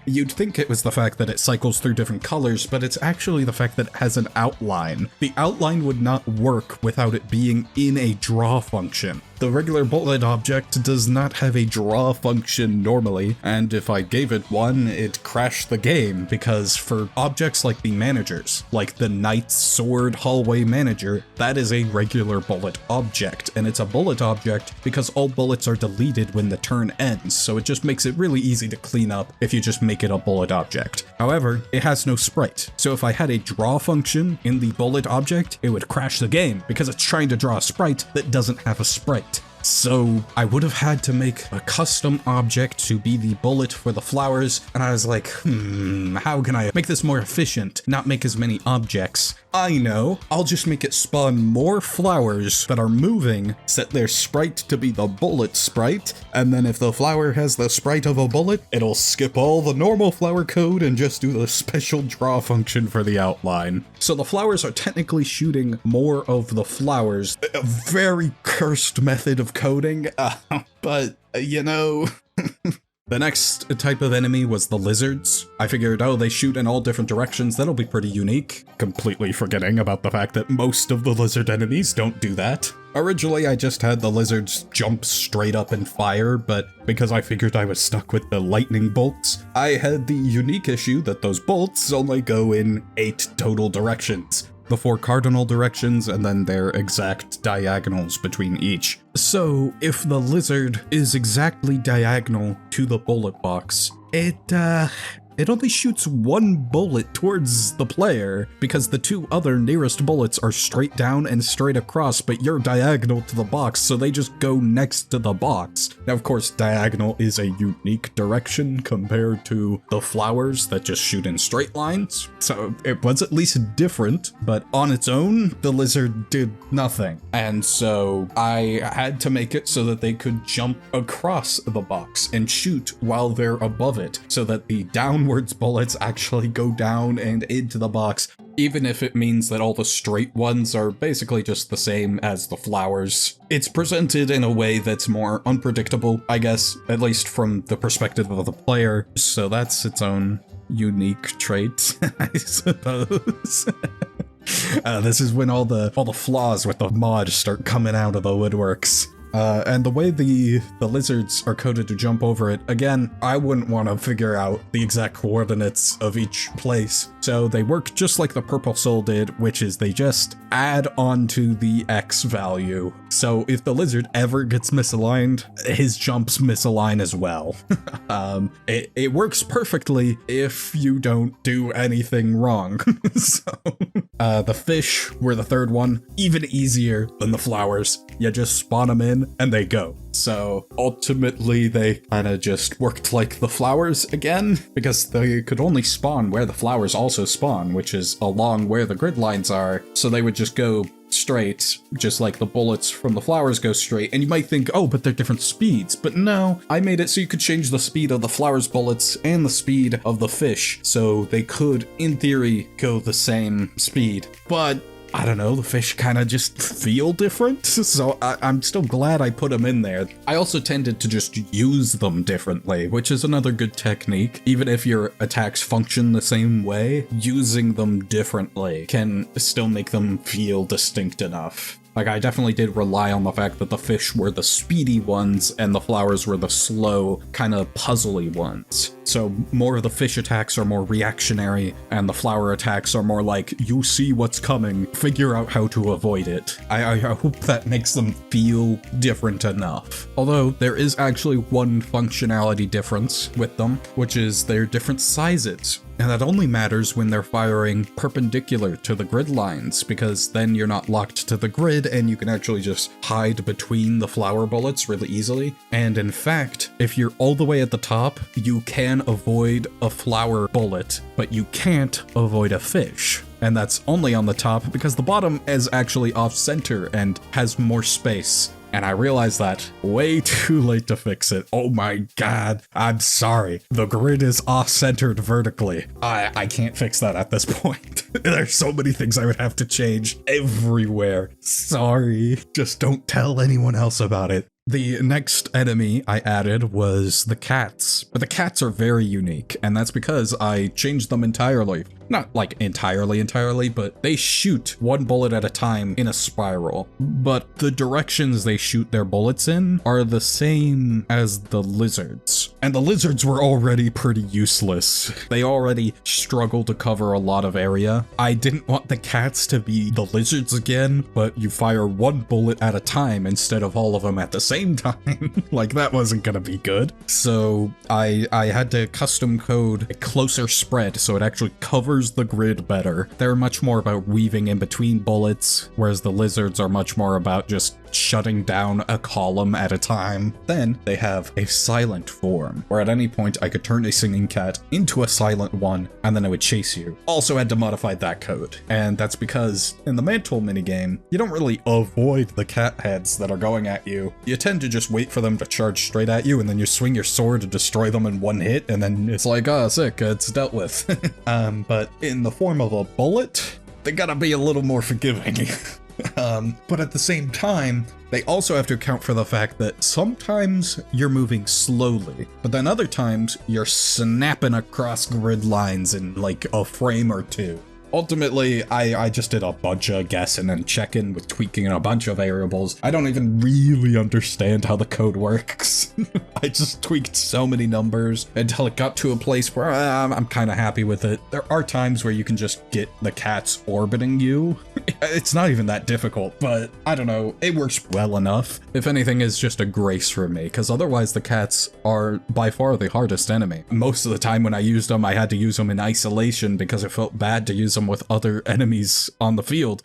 You'd think it was the fact that it cycles through different colors, but it's actually the fact that it has an outline. The outline would not work without it being in a draw function. The regular bullet object does not have a draw function normally, and if I gave it one, it'd crash the game, because for objects like the managers, like the Knight's Sword Hallway Manager, that is a regular bullet object, and it's a bullet object because all bullets are deleted when the turn ends, so it just makes it really easy to clean up if you just make it a bullet object. However, it has no sprite, so if I had a draw function in the bullet object, it would crash the game because it's trying to draw a sprite that doesn't have a sprite. So I would have had to make a custom object to be the bullet for the flowers, and I was like, how can I make this more efficient, not make as many objects? I know, I'll just make it spawn more flowers that are moving, set their sprite to be the bullet sprite, and then if the flower has the sprite of a bullet, it'll skip all the normal flower code and just do the special draw function for the outline. So the flowers are technically shooting more of the flowers, a very cursed method of coding, but you know. The next type of enemy was the lizards. I figured, oh, they shoot in all different directions, that'll be pretty unique. Completely forgetting about the fact that most of the lizard enemies don't do that. Originally, I just had the lizards jump straight up and fire, but because I figured I was stuck with the lightning bolts, I had the unique issue that those bolts only go in 8 total directions. The 4 cardinal directions and then their exact diagonals between each. So if the lizard is exactly diagonal to the bullet box, it only shoots 1 bullet towards the player because the 2 other nearest bullets are straight down and straight across, but you're diagonal to the box, so they just go next to the box. Now, of course, diagonal is a unique direction compared to the flowers that just shoot in straight lines, so it was at least different, but on its own, the lizard did nothing. And so I had to make it so that they could jump across the box and shoot while they're above it, so that the downwards bullets actually go down and into the box, even if it means that all the straight ones are basically just the same as the flowers. It's presented in a way that's more unpredictable, I guess, at least from the perspective of the player, so that's its own unique trait, I suppose. This is when all the flaws with the mod start coming out of the woodworks. And the way the lizards are coded to jump over it, again, I wouldn't want to figure out the exact coordinates of each place. So they work just like the Purple Soul did, which is they just add on to the X value. So if the lizard ever gets misaligned, his jumps misalign as well. It works perfectly if you don't do anything wrong. So the fish were the third one, even easier than the flowers. You just spawn them in and they go. So ultimately they kind of just worked like the flowers again, because they could only spawn where the flowers also spawn, which is along where the grid lines are. So they would just go straight, just like the bullets from the flowers go straight. And you might think, oh, but they're different speeds. But no, I made it so you could change the speed of the flowers bullets and the speed of the fish. So they could, in theory, go the same speed. But I don't know, the fish kind of just feel different, so I'm still glad I put them in there. I also tended to just use them differently, which is another good technique. Even if your attacks function the same way, using them differently can still make them feel distinct enough. Like, I definitely did rely on the fact that the fish were the speedy ones and the flowers were the slow, kind of puzzly ones. So more of the fish attacks are more reactionary, and the flower attacks are more like, you see what's coming, figure out how to avoid it. I hope that makes them feel different enough. Although, there is actually one functionality difference with them, which is they're different sizes. And that only matters when they're firing perpendicular to the grid lines, because then you're not locked to the grid and you can actually just hide between the flower bullets really easily. And in fact, if you're all the way at the top, you can avoid a flower bullet, but you can't avoid a fish. And that's only on the top because the bottom is actually off-center and has more space. And I realized that way too late to fix it. Oh my god, I'm sorry. The grid is off-centered vertically. I can't fix that at this point. There's so many things I would have to change everywhere. Sorry. Just don't tell anyone else about it. The next enemy I added was the cats. But the cats are very unique, and that's because I changed them entirely. Not like entirely, but they shoot one bullet at a time in a spiral. But the directions they shoot their bullets in are the same as the lizards. And the lizards were already pretty useless. They already struggle to cover a lot of area. I didn't want the cats to be the lizards again, but you fire one bullet at a time instead of all of them at the same time. Like, that wasn't gonna be good. So I had to custom code a closer spread so it actually covers the grid better. They're much more about weaving in between bullets, whereas the lizards are much more about just shutting down a column at a time. Then they have a silent form, where at any point I could turn a singing cat into a silent one, and then it would chase you. Also had to modify that code, and that's because in the mantle minigame, you don't really avoid the cat heads that are going at you. You tend to just wait for them to charge straight at you, and then you swing your sword to destroy them in one hit, and then it's like, oh, sick, it's dealt with. But in the form of a bullet, they gotta be a little more forgiving. But at the same time, they also have to account for the fact that sometimes you're moving slowly, but then other times you're snapping across grid lines in like a frame or two. Ultimately, I just did a bunch of guessing and checking with tweaking a bunch of variables. I don't even really understand how the code works. I just tweaked so many numbers until it got to a place where I'm kind of happy with it. There are times where you can just get the cats orbiting you. It's not even that difficult, but I don't know, it works well enough. If anything, it's just a grace for me, because otherwise the cats are by far the hardest enemy. Most of the time when I used them, I had to use them in isolation because it felt bad to use them with other enemies on the field.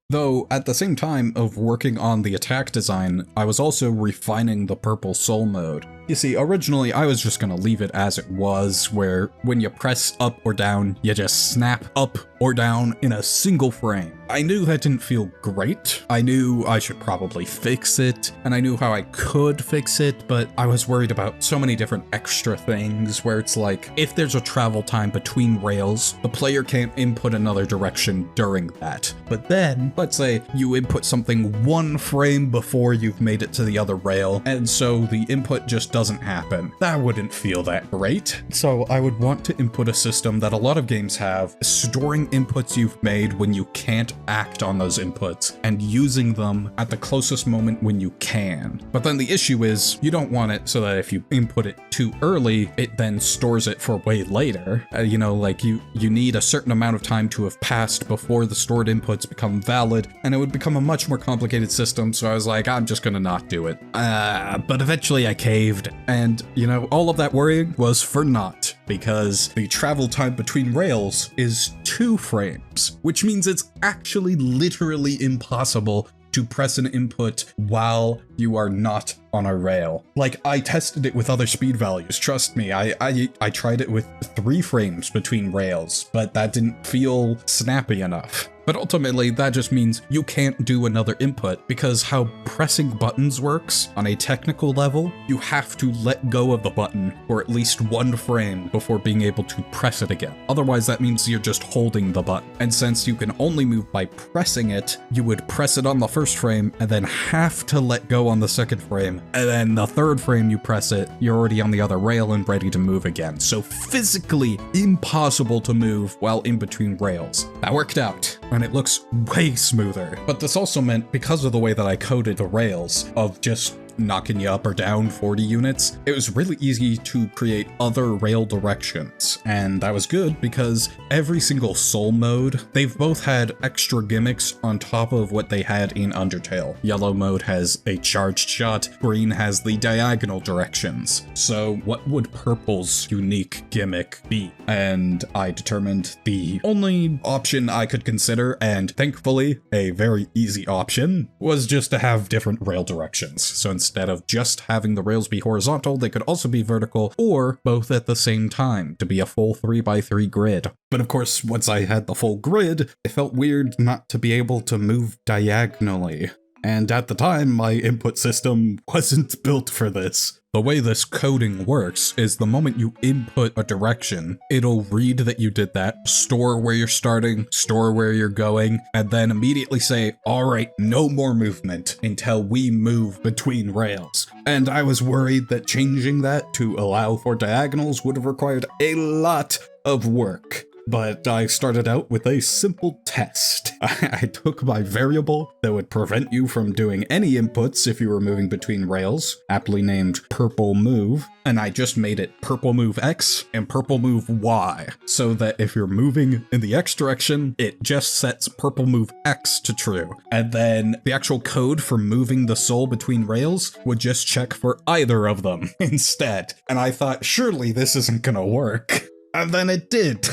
Though, at the same time of working on the attack design, I was also refining the purple soul mode. You see, originally I was just gonna leave it as it was, where when you press up or down, you just snap up or down in a single frame. I knew that didn't feel great. I knew I should probably fix it, and I knew how I could fix it, but I was worried about so many different extra things where it's like, if there's a travel time between rails, the player can't input another direction during that. But then, let's say you input something one frame before you've made it to the other rail, and so the input just doesn't happen. That wouldn't feel that great. So I would want to input a system that a lot of games have, storing inputs you've made when you can't act on those inputs, and using them at the closest moment when you can. But then the issue is, you don't want it so that if you input it too early, it then stores it for way later. You know, like you need a certain amount of time to have passed before the stored inputs become valid, and it would become a much more complicated system, so I was like, I'm just gonna not do it. But eventually I caved, and you know, all of that worrying was for naught, because the travel time between rails is 2 frames, which means it's actually literally impossible to press an input while you are not on a rail. Like, I tested it with other speed values, trust me, I tried it with 3 frames between rails, but that didn't feel snappy enough. But ultimately, that just means you can't do another input, because how pressing buttons works on a technical level, you have to let go of the button for at least 1 frame before being able to press it again. Otherwise, that means you're just holding the button. And since you can only move by pressing it, you would press it on the first frame and then have to let go on the second frame. And then the third frame you press it, you're already on the other rail and ready to move again. So physically impossible to move while in between rails. That worked out, and it looks way smoother. But this also meant, because of the way that I coded the rails of just knocking you up or down 40 units, it was really easy to create other rail directions. And that was good because every single soul mode, they've both had extra gimmicks on top of what they had in Undertale. Yellow mode has a charged shot, green has the diagonal directions. So what would purple's unique gimmick be? And I determined the only option I could consider, and thankfully a very easy option, was just to have different rail directions. So instead of just having the rails be horizontal, they could also be vertical, or both at the same time, to be a full 3x3 grid. But of course, once I had the full grid, it felt weird not to be able to move diagonally. And at the time, my input system wasn't built for this. The way this coding works is the moment you input a direction, it'll read that you did that, store where you're starting, store where you're going, and then immediately say, all right, no more movement until we move between rails. And I was worried that changing that to allow for diagonals would have required a lot of work. But I started out with a simple test. I took my variable that would prevent you from doing any inputs if you were moving between rails, aptly named purple move, and I just made it purple move X and purple move Y, so that if you're moving in the X direction, it just sets purple move X to true. And then the actual code for moving the soul between rails would just check for either of them instead. And I thought, surely this isn't gonna work. And then it did.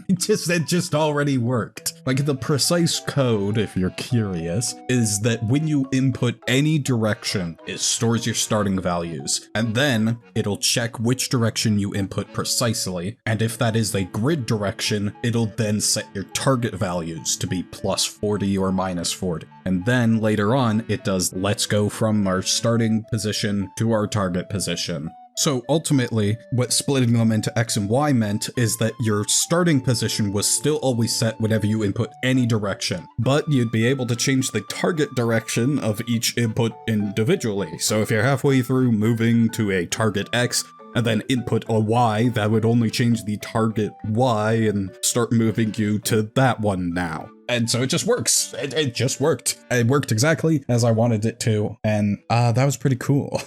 It just already worked. Like, the precise code, if you're curious, is that when you input any direction, it stores your starting values, and then it'll check which direction you input precisely, and if that is a grid direction, it'll then set your target values to be plus 40 or minus 40. And then later on, it does let's go from our starting position to our target position. So ultimately, what splitting them into X and Y meant is that your starting position was still always set whenever you input any direction, but you'd be able to change the target direction of each input individually. So if you're halfway through moving to a target X, and then input a Y, that would only change the target Y and start moving you to that one now. And so it just works. It just worked. It worked exactly as I wanted it to, and that was pretty cool.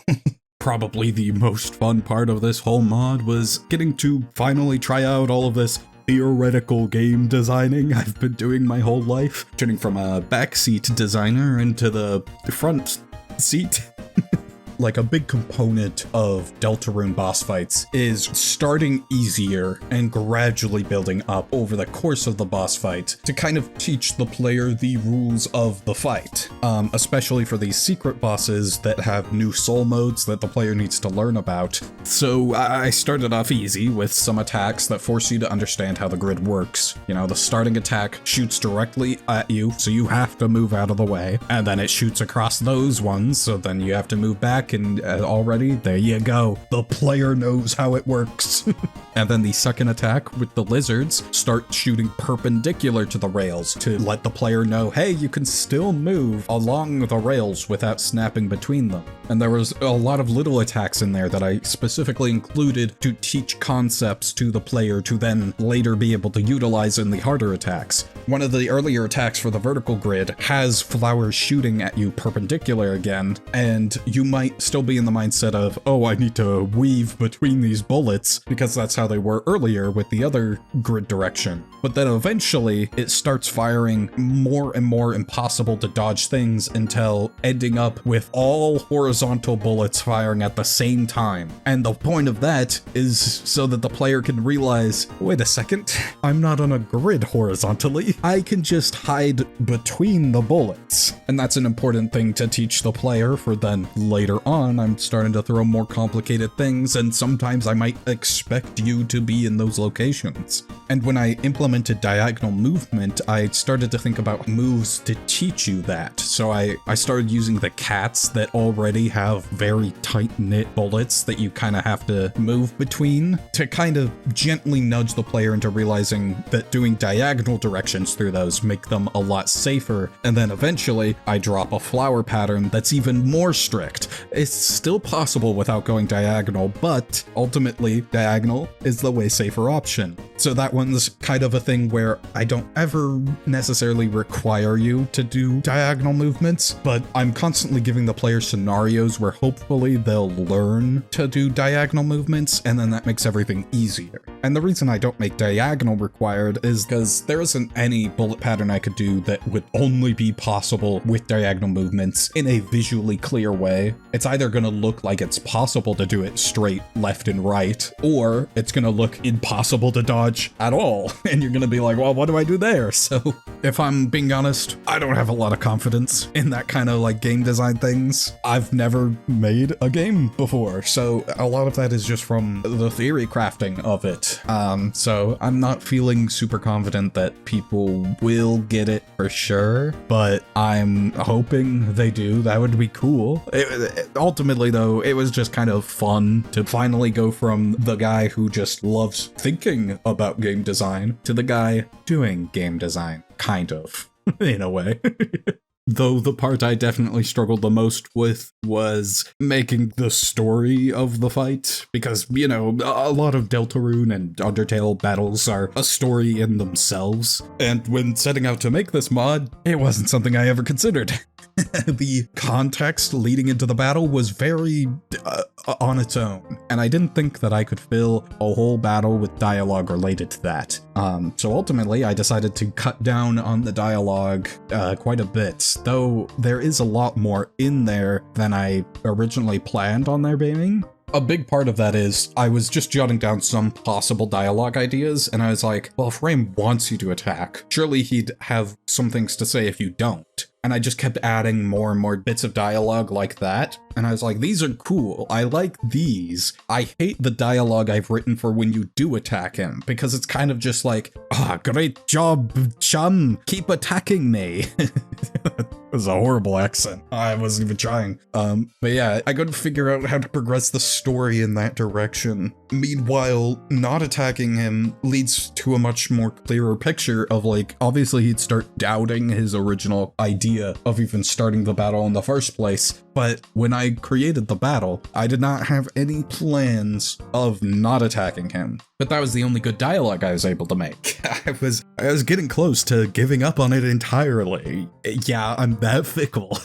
Probably the most fun part of this whole mod was getting to finally try out all of this theoretical game designing I've been doing my whole life, turning from a backseat designer into the front seat. Like, a big component of Deltarune boss fights is starting easier and gradually building up over the course of the boss fight to kind of teach the player the rules of the fight, especially for these secret bosses that have new soul modes that the player needs to learn about. So I started off easy with some attacks that force you to understand how the grid works. You know, the starting attack shoots directly at you, so you have to move out of the way, and then it shoots across those ones, so then you have to move back, and already, there you go. The player knows how it works. And then the second attack with the lizards start shooting perpendicular to the rails to let the player know, hey, you can still move along the rails without snapping between them. And there was a lot of little attacks in there that I specifically included to teach concepts to the player to then later be able to utilize in the harder attacks. One of the earlier attacks for the vertical grid has flowers shooting at you perpendicular again, and you might still be in the mindset of, oh, I need to weave between these bullets, because that's how they were earlier with the other grid direction. But then eventually it starts firing more and more impossible to dodge things until ending up with all horizontal bullets firing at the same time. And the point of that is so that the player can realize, wait a second, I'm not on a grid horizontally. I can just hide between the bullets. And that's an important thing to teach the player, for then later on I'm starting to throw more complicated things, and sometimes I might expect you to be in those locations. And when I implemented diagonal movement, I started to think about moves to teach you that. So I started using the cats that already have very tight-knit bullets that you kind of have to move between to kind of gently nudge the player into realizing that doing diagonal directions through those make them a lot safer. And then eventually I drop a flower pattern that's even more strict. It's still possible without going diagonal, but ultimately diagonal is the way safer option. So that one's kind of a thing where I don't ever necessarily require you to do diagonal movements, but I'm constantly giving the player scenarios where hopefully they'll learn to do diagonal movements, and then that makes everything easier. And the reason I don't make diagonal required is because there isn't any bullet pattern I could do that would only be possible with diagonal movements in a visually clear way. It's either going to look like it's possible to do it straight left and right, or it's going to look impossible to dodge at all, and you're going to be like, well, what do I do there? So if I'm being honest, I don't have a lot of confidence in that kind of like game design things. I've never made a game before, so a lot of that is just from the theory crafting of it. So I'm not feeling super confident that people will get it for sure, but I'm hoping they do. That would be cool. Ultimately though, it was just kind of fun to finally go from the guy who just loves thinking about game design to the guy doing game design, kind of, in a way. Though the part I definitely struggled the most with was making the story of the fight, because, you know, a lot of Deltarune and Undertale battles are a story in themselves, and when setting out to make this mod, it wasn't something I ever considered. The context leading into the battle was very on its own, and I didn't think that I could fill a whole battle with dialogue related to that. So ultimately, I decided to cut down on the dialogue quite a bit, though there is a lot more in there than I originally planned on there being. A big part of that is I was just jotting down some possible dialogue ideas, and I was like, well, if Ramb wants you to attack, surely he'd have some things to say if you don't. And I just kept adding more and more bits of dialogue like that. And I was like, these are cool. I like these. I hate the dialogue I've written for when you do attack him, because it's kind of just like, great job, chum. Keep attacking me. It was a horrible accent. I wasn't even trying. But yeah, I couldn't figure out how to progress the story in that direction. Meanwhile, not attacking him leads to a much more clearer picture of, like, obviously he'd start doubting his original idea of even starting the battle in the first place. But when I created the battle, I did not have any plans of not attacking him. But that was the only good dialogue I was able to make. I was getting close to giving up on it entirely. Yeah, I'm that fickle.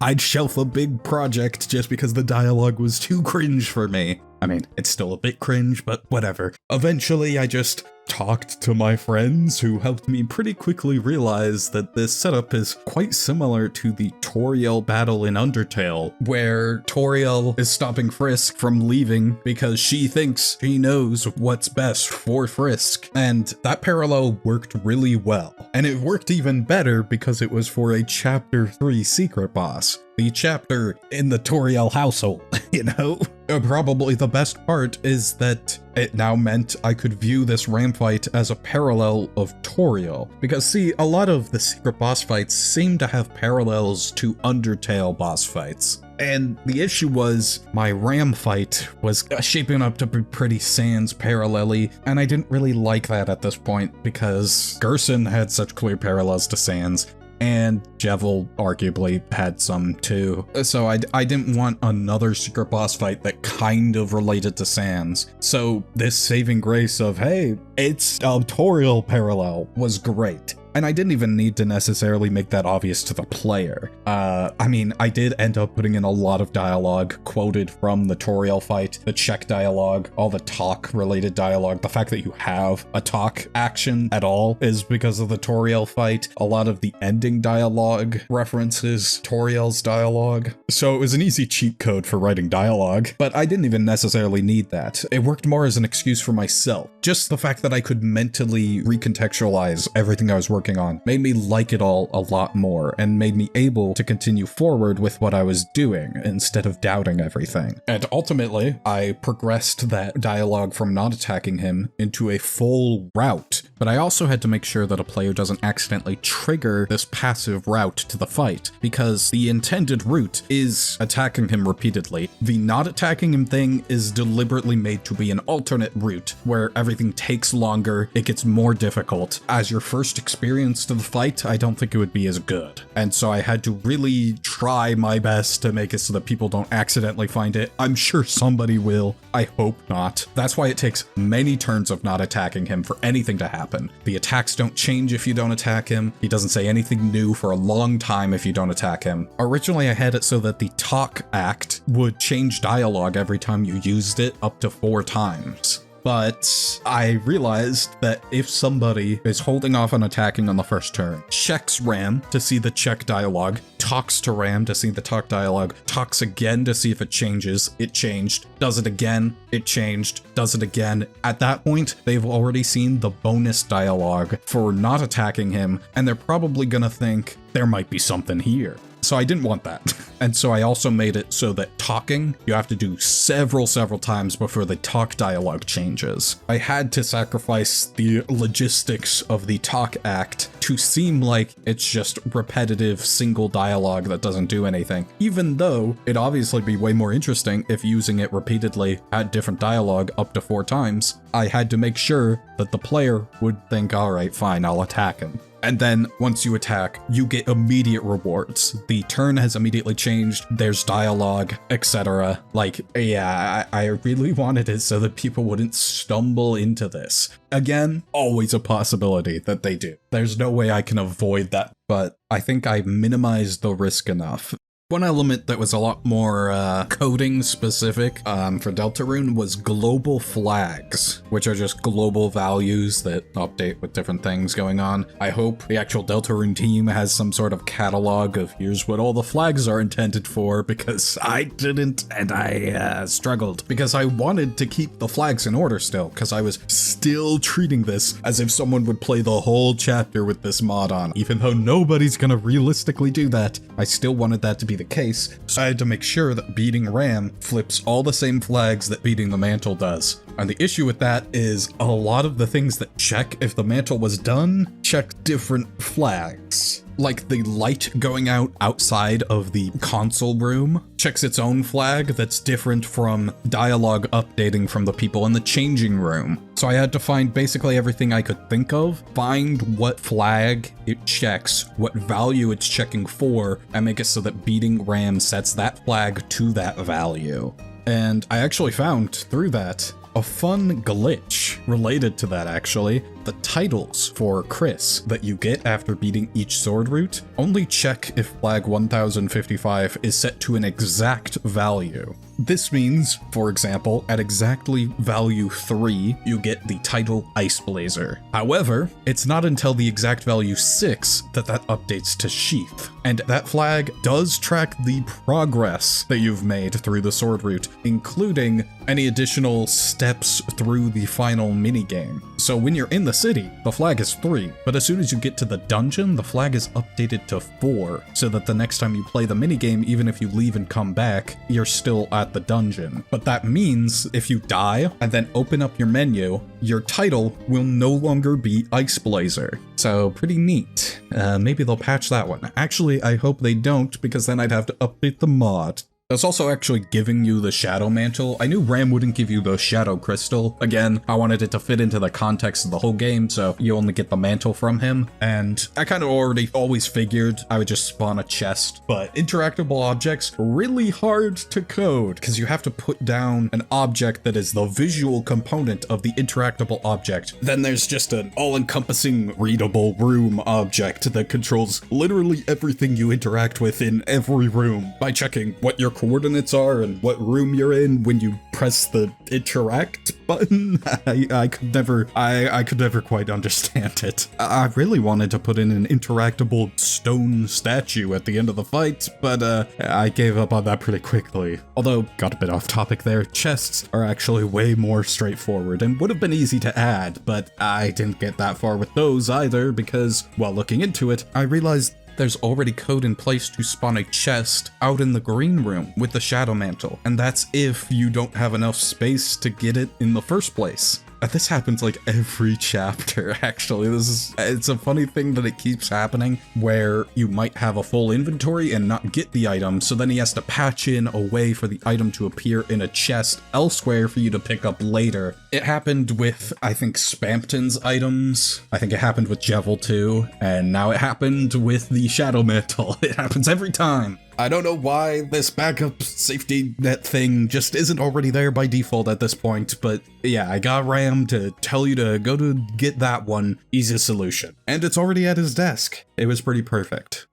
I'd shelf a big project just because the dialogue was too cringe for me. I mean, it's still a bit cringe, but whatever. Eventually, I just talked to my friends who helped me pretty quickly realize that this setup is quite similar to the Toriel battle in Undertale, where Toriel is stopping Frisk from leaving because she thinks she knows what's best for Frisk. And that parallel worked really well. And it worked even better because it was for a Chapter 3 secret boss. The chapter in the Toriel household, you know? Probably the best part is that it now meant I could view this Ramb fight as a parallel of Toriel. Because see, a lot of the secret boss fights seem to have parallels to Undertale boss fights. And the issue was, my Ramb fight was shaping up to be pretty Sans parallel-y, and I didn't really like that at this point because Gerson had such clear parallels to Sans, and Jevil arguably had some too. So I didn't want another secret boss fight that kind of related to Sans. So this saving grace of, hey, it's a Toriel parallel was great. And I didn't even need to necessarily make that obvious to the player. I mean, I did end up putting in a lot of dialogue quoted from the Toriel fight, the check dialogue, all the talk-related dialogue. The fact that you have a talk action at all is because of the Toriel fight. A lot of the ending dialogue references Toriel's dialogue. So it was an easy cheat code for writing dialogue, but I didn't even necessarily need that. It worked more as an excuse for myself. Just the fact that I could mentally recontextualize everything I was working on made me like it all a lot more and made me able to continue forward with what I was doing instead of doubting everything. And ultimately, I progressed that dialogue from not attacking him into a full route, but I also had to make sure that a player doesn't accidentally trigger this passive route to the fight, because the intended route is attacking him repeatedly. The not attacking him thing is deliberately made to be an alternate route where everything takes longer, it gets more difficult. As your first experience to the fight, I don't think it would be as good. And so I had to really try my best to make it so that people don't accidentally find it. I'm sure somebody will. I hope not. That's why it takes many turns of not attacking him for anything to happen. The attacks don't change if you don't attack him. He doesn't say anything new for a long time if you don't attack him. Originally, I had it so that the talk act would change dialogue every time you used it up to 4 times. But I realized that if somebody is holding off on attacking on the first turn, checks Ramb to see the check dialogue, talks to Ramb to see the talk dialogue, talks again to see if it changes, it changed, does it again, it changed, does it again. At that point, they've already seen the bonus dialogue for not attacking him, and they're probably gonna think there might be something here. So I didn't want that. And so I also made it so that talking, you have to do several times before the talk dialogue changes. I had to sacrifice the logistics of the talk act to seem like it's just repetitive single dialogue that doesn't do anything, even though it'd obviously be way more interesting if using it repeatedly had different dialogue up to 4 times. I had to make sure that the player would think, all right, fine, I'll attack him. And then once you attack, you get immediate rewards. The turn has immediately changed, there's dialogue, etc. Like, yeah, I really wanted it so that people wouldn't stumble into this. Again, always a possibility that they do. There's no way I can avoid that, but I think I minimized the risk enough. One element that was a lot more coding specific for Deltarune was global flags, which are just global values that update with different things going on. I hope the actual Deltarune team has some sort of catalog of here's what all the flags are intended for, because I didn't, and I struggled. Because I wanted to keep the flags in order still, because I was still treating this as if someone would play the whole chapter with this mod on. Even though nobody's gonna realistically do that, I still wanted that to be the case, so I had to make sure that beating Ramb flips all the same flags that beating the mantle does. And the issue with that is a lot of the things that check if the mantle was done check different flags. Like the light going out outside of the console room checks its own flag that's different from dialogue updating from the people in the changing room. So I had to find basically everything I could think of, find what flag it checks, what value it's checking for, and make it so that beating Ramb sets that flag to that value. And I actually found, through that, a fun glitch related to that actually. The titles for Chris that you get after beating each sword route only check if flag 1055 is set to an exact value. This means, for example, at exactly value 3, you get the title Ice Blazer. However, it's not until the exact value 6 that that updates to Sheath. And that flag does track the progress that you've made through the sword route, including any additional steps through the final minigame. So when you're in the city, the flag is 3, but as soon as you get to the dungeon, the flag is updated to 4, so that the next time you play the minigame, even if you leave and come back, you're still at the dungeon. But that means if you die and then open up your menu, your title will no longer be Ice Blazer. So pretty neat. Maybe they'll patch that one. Actually, I hope they don't, because then I'd have to update the mod. It's also actually giving you the Shadow Mantle. I knew Ramb wouldn't give you the Shadow Crystal. Again, I wanted it to fit into the context of the whole game, so you only get the mantle from him. And I kind of always figured I would just spawn a chest, but interactable objects, really hard to code, because you have to put down an object that is the visual component of the interactable object. Then there's just an all-encompassing readable room object that controls literally everything you interact with in every room by checking what your coordinates are and what room you're in when you press the interact button. I could never quite understand it. I really wanted to put in an interactable stone statue at the end of the fight, but I gave up on that pretty quickly. Although, got a bit off topic there, chests are actually way more straightforward and would have been easy to add, but I didn't get that far with those either because, while looking into it, I realized there's already code in place to spawn a chest out in the green room with the Shadow Mantle, and that's if you don't have enough space to get it in the first place. This happens like every chapter, actually. It's a funny thing that it keeps happening, where you might have a full inventory and not get the item, so then he has to patch in a way for the item to appear in a chest elsewhere for you to pick up later. It happened with, I think, Spampton's items. I think it happened with Jevil too, and now it happened with the Shadow Mantle. It happens every time. I don't know why this backup safety net thing just isn't already there by default at this point, but yeah, I got Ramb to tell you to go to get that one. Easy solution. And it's already at his desk. It was pretty perfect.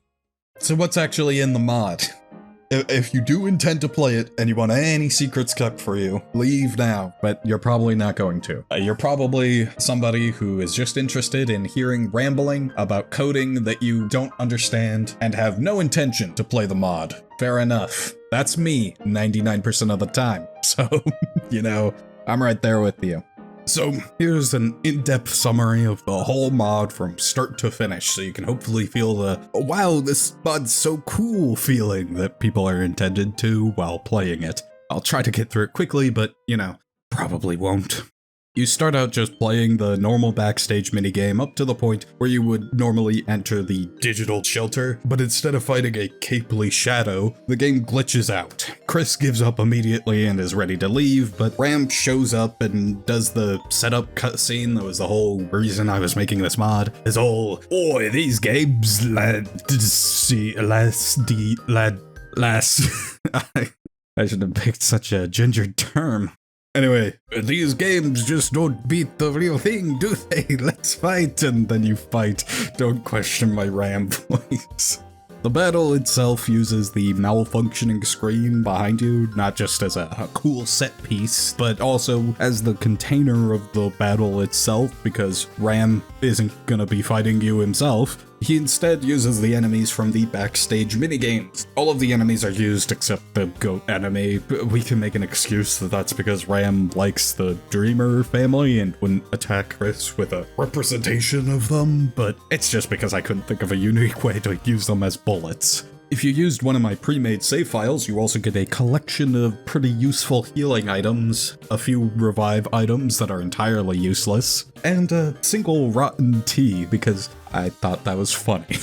So what's actually in the mod? If you do intend to play it and you want any secrets kept for you, leave now, but you're probably not going to. You're probably somebody who is just interested in hearing rambling about coding that you don't understand and have no intention to play the mod. Fair enough. That's me 99% of the time. So, you know, I'm right there with you. So here's an in-depth summary of the whole mod from start to finish, so you can hopefully feel the, oh, wow, this mod's so cool feeling that people are intended to while playing it. I'll try to get through it quickly, but, you know, probably won't. You start out just playing the normal backstage minigame up to the point where you would normally enter the digital shelter, but instead of fighting a capely shadow, the game glitches out. Chris gives up immediately and is ready to leave, but Ramb shows up and does the setup cutscene that was the whole reason I was making this mod. His whole, "Oi, these games, I should have picked such a gendered term. Anyway, these games just don't beat the real thing, do they? Let's fight, and then you fight. Don't question my Ramb voice. The battle itself uses the malfunctioning screen behind you, not just as a cool set piece, but also as the container of the battle itself, because Ramb isn't gonna be fighting you himself. He instead uses the enemies from the backstage minigames. All of the enemies are used except the goat enemy. We can make an excuse that that's because Ramb likes the Dreamer family and wouldn't attack Chris with a representation of them, but it's just because I couldn't think of a unique way to use them as bullets. If you used one of my pre-made save files, you also get a collection of pretty useful healing items, a few revive items that are entirely useless, and a single rotten tea, because I thought that was funny.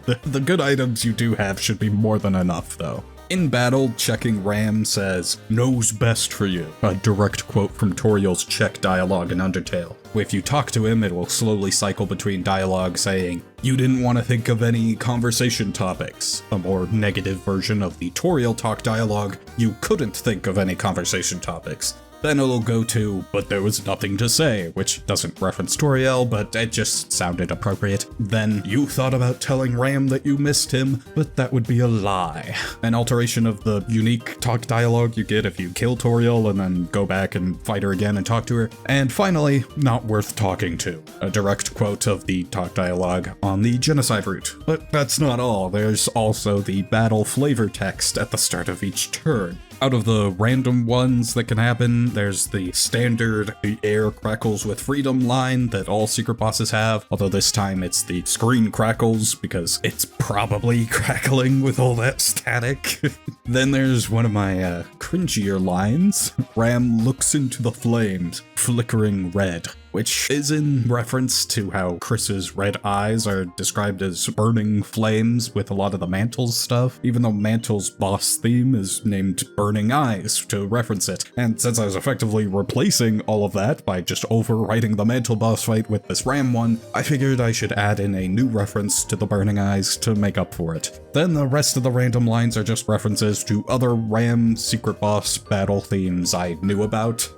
The good items you do have should be more than enough, though. In battle, checking Ramb says, "Knows best for you," a direct quote from Toriel's check dialogue in Undertale. If you talk to him, it will slowly cycle between dialogue saying, "You didn't want to think of any conversation topics," a more negative version of the Toriel talk dialogue, "You couldn't think of any conversation topics." Then it'll go to, "But there was nothing to say," which doesn't reference Toriel, but it just sounded appropriate. Then, "You thought about telling Ramb that you missed him, but that would be a lie." An alteration of the unique talk dialogue you get if you kill Toriel and then go back and fight her again and talk to her. And finally, "Not worth talking to," a direct quote of the talk dialogue on the genocide route. But that's not all, there's also the battle flavor text at the start of each turn. Out of the random ones that can happen, there's the standard "the air crackles with freedom" line that all secret bosses have, although this time it's the screen crackles because it's probably crackling with all that static. Then there's one of my cringier lines, "Ramb looks into the flames, flickering red," which is in reference to how Chris's red eyes are described as burning flames with a lot of the Mantle's stuff, even though Mantle's boss theme is named Burning Eyes to reference it. And since I was effectively replacing all of that by just overwriting the Mantle boss fight with this Ramb one, I figured I should add in a new reference to the Burning Eyes to make up for it. Then the rest of the random lines are just references to other Ramb secret boss battle themes I knew about.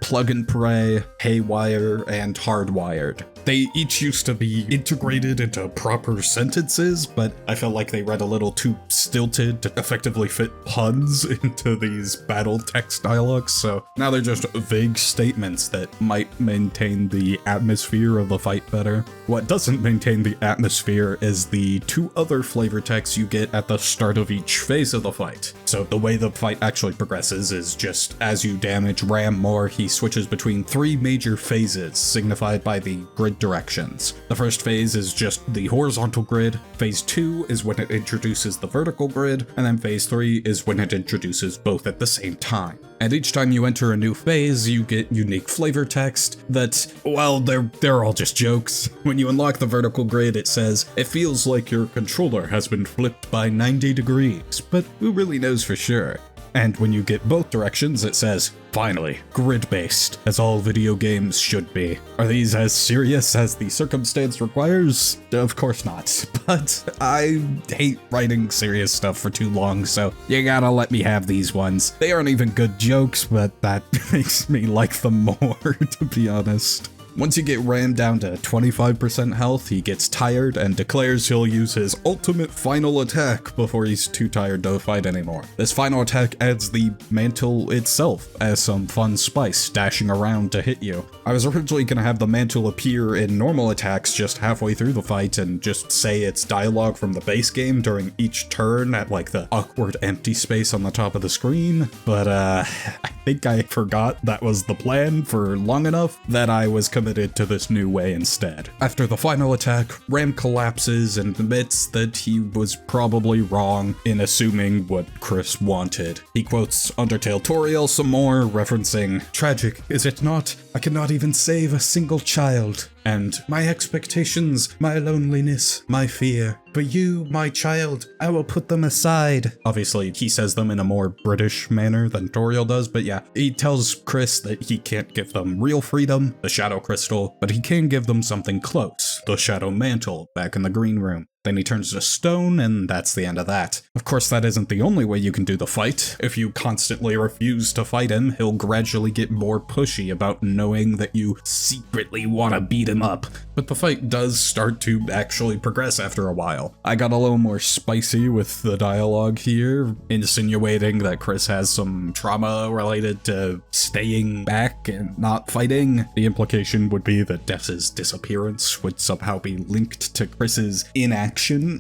Plug and Pray, Haywire, and Hardwired. They each used to be integrated into proper sentences, but I felt like they read a little too stilted to effectively fit puns into these battle text dialogues, so now they're just vague statements that might maintain the atmosphere of the fight better. What doesn't maintain the atmosphere is the two other flavor texts you get at the start of each phase of the fight. So the way the fight actually progresses is just as you damage Ramb more, he switches between three major phases, signified by the grid directions. The first phase is just the horizontal grid, phase 2 is when it introduces the vertical grid, and then phase 3 is when it introduces both at the same time. And each time you enter a new phase, you get unique flavor text that, well, they're all just jokes. When you unlock the vertical grid, it says, "It feels like your controller has been flipped by 90 degrees, but who really knows for sure?" And when you get both directions, it says, "Finally, grid-based, as all video games should be." Are these as serious as the circumstance requires? Of course not, but I hate writing serious stuff for too long, so you gotta let me have these ones. They aren't even good jokes, but that makes me like them more, to be honest. Once you get Ramb down to 25% health, he gets tired and declares he'll use his ultimate final attack before he's too tired to fight anymore. This final attack adds the Mantle itself as some fun spice, dashing around to hit you. I was originally going to have the Mantle appear in normal attacks just halfway through the fight and just say it's dialogue from the base game during each turn at like the awkward empty space on the top of the screen, but I think I forgot that was the plan for long enough that I was committed to this new way instead. After the final attack, Ramb collapses and admits that he was probably wrong in assuming what Chris wanted. He quotes Undertale Toriel some more, referencing, "Tragic, is it not? I cannot even save a single child. And my expectations, my loneliness, my fear. For you, my child, I will put them aside." Obviously, he says them in a more British manner than Toriel does, but yeah, he tells Chris that he can't give them real freedom, the Shadow Crystal, but he can give them something close, the Shadow Mantle, back in the green room. Then he turns to stone, and that's the end of that. Of course, that isn't the only way you can do the fight. If you constantly refuse to fight him, he'll gradually get more pushy about knowing that you secretly want to beat him up. But the fight does start to actually progress after a while. I got a little more spicy with the dialogue here, insinuating that Chris has some trauma related to staying back and not fighting. The implication would be that Dess's disappearance would somehow be linked to Chris's inaction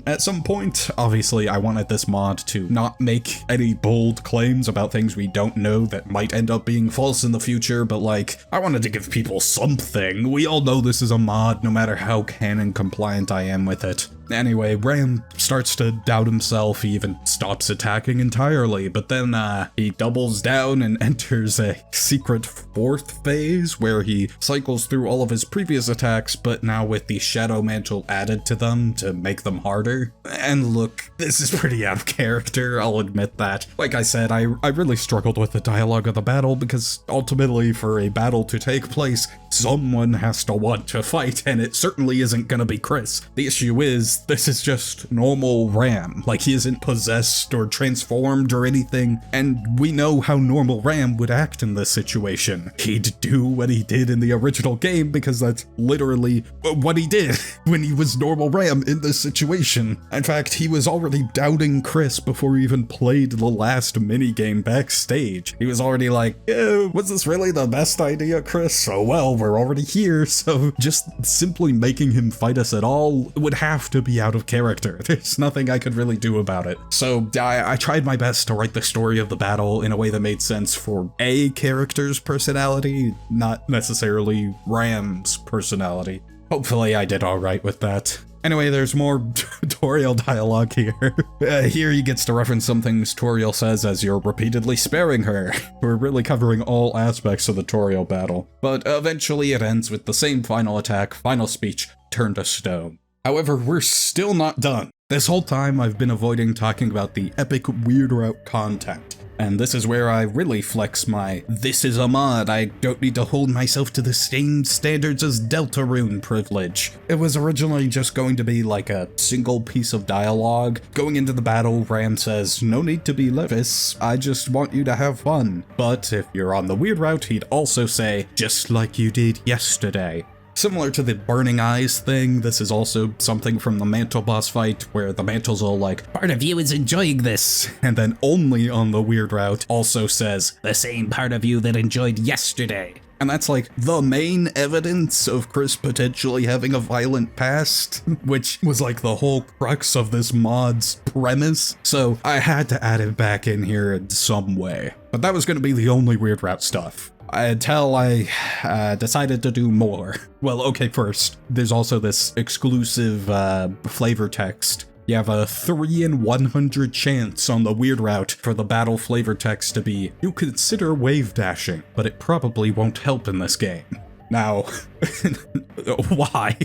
at some point. Obviously, I wanted this mod to not make any bold claims about things we don't know that might end up being false in the future, but like, I wanted to give people something. We all know this is a mod, no matter how canon compliant I am with it. Anyway, Ramb starts to doubt himself. He even stops attacking entirely, but then he doubles down and enters a secret fourth phase where he cycles through all of his previous attacks, but now with the Shadow Mantle added to them to make them harder. And look, this is pretty out of character, I'll admit that. Like I said, I really struggled with the dialogue of the battle because ultimately for a battle to take place, someone has to want to fight, and it certainly isn't gonna be Chris. The issue is, this is just normal Ramb. Like, he isn't possessed or transformed or anything, and we know how normal Ramb would act in this situation. He'd do what he did in the original game because that's literally what he did when he was normal Ramb in this situation. In fact, he was already doubting Chris before he even played the last minigame backstage. He was already like, was this really the best idea, Chris? Oh well, we're already here, so just simply making him fight us at all would have to be out of character. There's nothing I could really do about it. So I tried my best to write the story of the battle in a way that made sense for a character's personality, not necessarily Ramb's personality. Hopefully I did alright with that. Anyway, there's more Toriel dialogue here. Here he gets to reference some things Toriel says as you're repeatedly sparing her. We're really covering all aspects of the Toriel battle. But eventually it ends with the same final attack, final speech, turn to stone. However, we're still not done. This whole time I've been avoiding talking about the epic weird route content. And this is where I really flex my "this is a mod, I don't need to hold myself to the same standards as Deltarune" privilege. It was originally just going to be like a single piece of dialogue. Going into the battle, Ramb says, "No need to be Levis, I just want you to have fun." But if you're on the weird route, he'd also say, "Just like you did yesterday." Similar to the burning eyes thing, this is also something from the Mantle boss fight, where the Mantle's all like, "Part of you is enjoying this," and then only on the weird route also says, "The same part of you that enjoyed yesterday." And that's like the main evidence of Chris potentially having a violent past, which was like the whole crux of this mod's premise. So I had to add it back in here in some way. But that was going to be the only weird route stuff. Until I decided to do more. Well, okay, first, there's also this exclusive flavor text. You have a 3 in 100 chance on the weird route for the battle flavor text to be, "You consider wave dashing, but it probably won't help in this game." Now, why?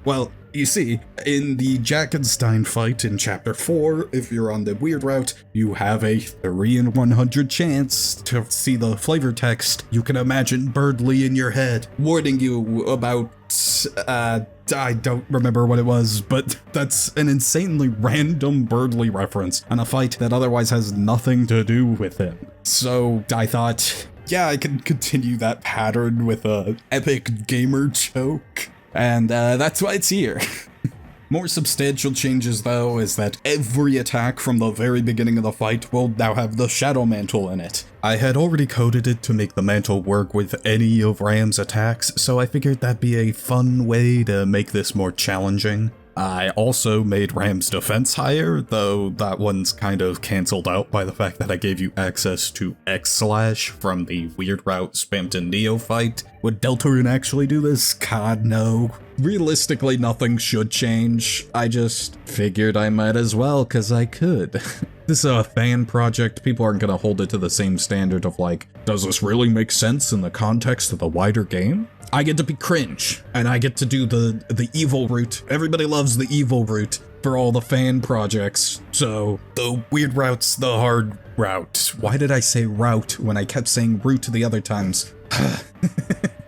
Well, you see, in the Jackenstein fight in Chapter 4, if you're on the weird route, you have a 3 in 100 chance to see the flavor text. You can imagine Birdly in your head, warning you about, I don't remember what it was, but that's an insanely random Birdly reference on a fight that otherwise has nothing to do with him. So I thought, yeah, I can continue that pattern with a epic gamer joke. And that's why it's here. More substantial changes, though, is that every attack from the very beginning of the fight will now have the Shadow Mantle in it. I had already coded it to make the mantle work with any of Ramb's attacks, so I figured that'd be a fun way to make this more challenging. I also made Ramb's defense higher, though that one's kind of cancelled out by the fact that I gave you access to X/, from the weird route spammed in Neophyte. Would Deltarune actually do this? God, no. Realistically, nothing should change. I just figured I might as well, cause I could. This is a fan project. People aren't gonna hold it to the same standard of like, does this really make sense in the context of the wider game? I get to be cringe, and I get to do the evil route. Everybody loves the evil route for all the fan projects, so the weird route's the hard route. Why did I say route when I kept saying route the other times?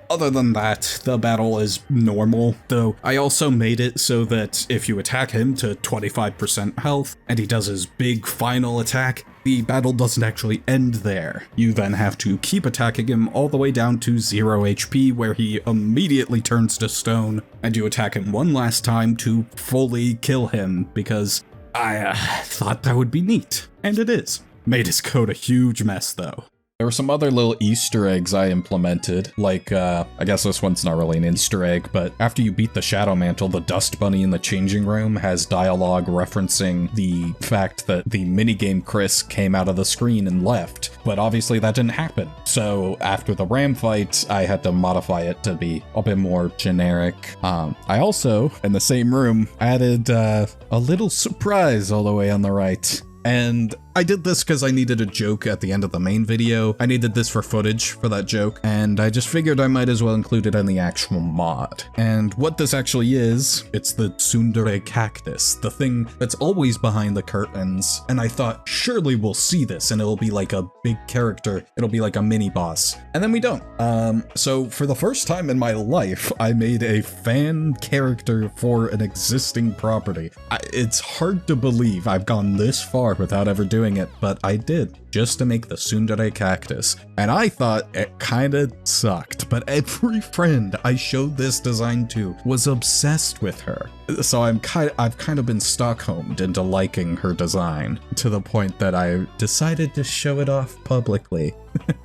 Other than that, the battle is normal, though I also made it so that if you attack him to 25% health, and he does his big final attack, the battle doesn't actually end there. You then have to keep attacking him all the way down to 0 HP, where he immediately turns to stone, and you attack him one last time to fully kill him, because I thought that would be neat, and it is. Made his code a huge mess, though. There were some other little Easter eggs I implemented, like, I guess this one's not really an Easter egg, but after you beat the Shadow Mantle, the Dust Bunny in the changing room has dialogue referencing the fact that the minigame Chris came out of the screen and left, but obviously that didn't happen. So after the Ramb fight, I had to modify it to be a bit more generic. I also, in the same room, added a little surprise all the way on the right. And I did this because I needed a joke at the end of the main video. I needed this for footage for that joke, and I just figured I might as well include it in the actual mod. And what this actually is, it's the tsundere cactus, the thing that's always behind the curtains. And I thought, surely we'll see this and it'll be like a big character. It'll be like a mini boss. And then we don't. So for the first time in my life, I made a fan character for an existing property. It's hard to believe I've gone this far without ever doing it, but I did, just to make the tsundere cactus. And I thought it kinda sucked, but every friend I showed this design to was obsessed with her. So I've kind of been Stockholmed into liking her design, to the point that I decided to show it off publicly.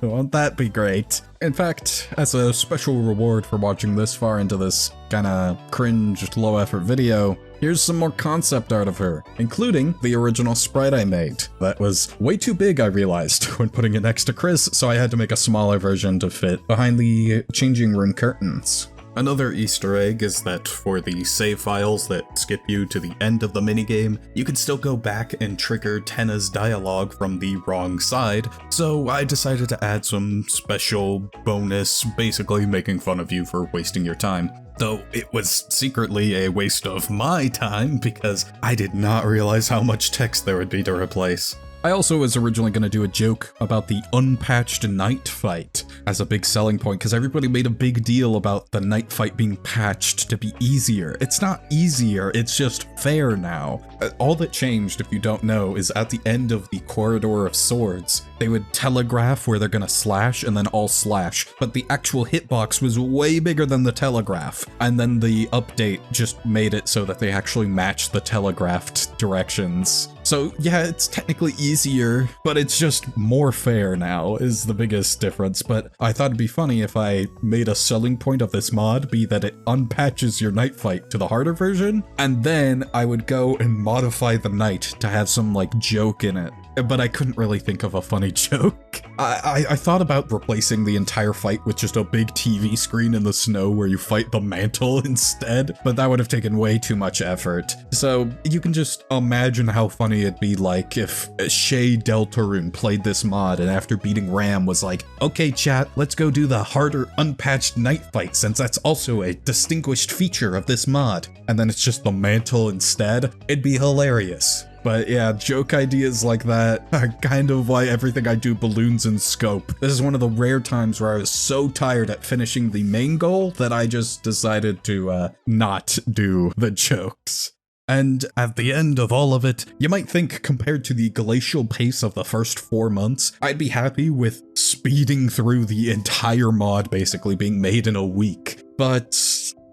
Won't that be great? In fact, as a special reward for watching this far into this kinda cringe, low-effort video, here's some more concept art of her, including the original sprite I made. That was way too big, I realized, when putting it next to Chris, so I had to make a smaller version to fit behind the changing room curtains. Another Easter egg is that for the save files that skip you to the end of the minigame, you can still go back and trigger Tenna's dialogue from the wrong side, so I decided to add some special bonus, basically making fun of you for wasting your time. Though it was secretly a waste of my time because I did not realize how much text there would be to replace. I also was originally going to do a joke about the unpatched night fight as a big selling point, because everybody made a big deal about the night fight being patched to be easier. It's not easier, it's just fair now. All that changed, if you don't know, is at the end of the Corridor of Swords, they would telegraph where they're going to slash and then all slash, but the actual hitbox was way bigger than the telegraph, and then the update just made it so that they actually matched the telegraphed directions. So yeah, it's technically easier, but it's just more fair now is the biggest difference. But I thought it'd be funny if I made a selling point of this mod be that it unpatches your night fight to the harder version, and then I would go and modify the night to have some like joke in it. But I couldn't really think of a funny joke. I thought about replacing the entire fight with just a big TV screen in the snow where you fight the mantle instead, but that would have taken way too much effort. So you can just imagine how funny it'd be like if Shay Deltarune played this mod and after beating Ramb was like, okay chat, let's go do the harder unpatched night fight since that's also a distinguished feature of this mod. And then it's just the mantle instead. It'd be hilarious. But yeah, joke ideas like that are kind of why everything I do balloons in scope. This is one of the rare times where I was so tired at finishing the main goal that I just decided to not do the jokes. And at the end of all of it, you might think compared to the glacial pace of the first 4 months, I'd be happy with speeding through the entire mod basically being made in a week. But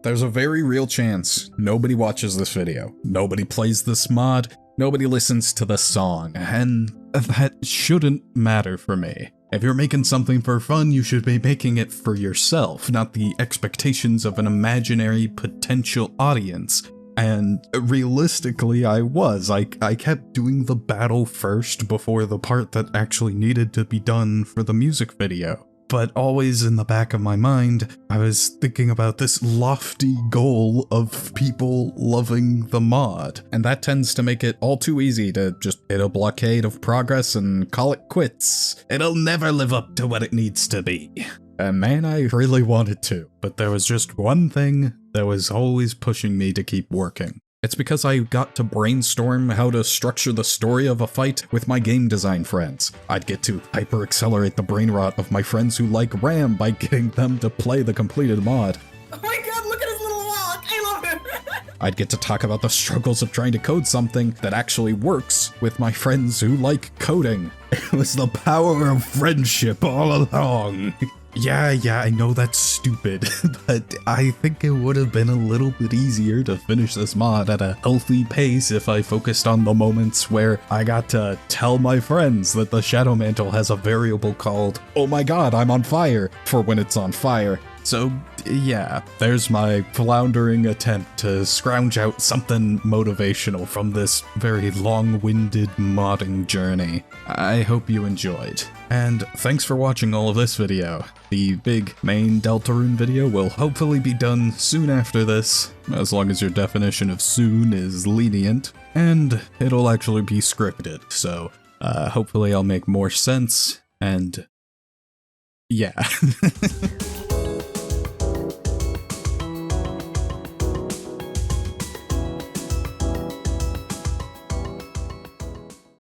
there's a very real chance nobody watches this video, nobody plays this mod, nobody listens to the song, and that shouldn't matter for me. If you're making something for fun, you should be making it for yourself, not the expectations of an imaginary potential audience. And realistically, I was. I kept doing the battle first before the part that actually needed to be done for the music video. But always in the back of my mind, I was thinking about this lofty goal of people loving the mod. And that tends to make it all too easy to just hit a blockade of progress and call it quits. It'll never live up to what it needs to be. And man, I really wanted to, but there was just one thing that was always pushing me to keep working. It's because I got to brainstorm how to structure the story of a fight with my game design friends. I'd get to hyper-accelerate the brain rot of my friends who like Ramb by getting them to play the completed mod. Oh my god, look at his little walk! I love him! I'd get to talk about the struggles of trying to code something that actually works with my friends who like coding. It was the power of friendship all along. Yeah, I know that's stupid, but I think it would have been a little bit easier to finish this mod at a healthy pace if I focused on the moments where I got to tell my friends that the Shadow Mantle has a variable called, "Oh my god, I'm on fire," for when it's on fire. So yeah, there's my floundering attempt to scrounge out something motivational from this very long-winded modding journey. I hope you enjoyed. And thanks for watching all of this video. The big main Deltarune video will hopefully be done soon after this, as long as your definition of soon is lenient, and it'll actually be scripted, so hopefully I'll make more sense, and yeah.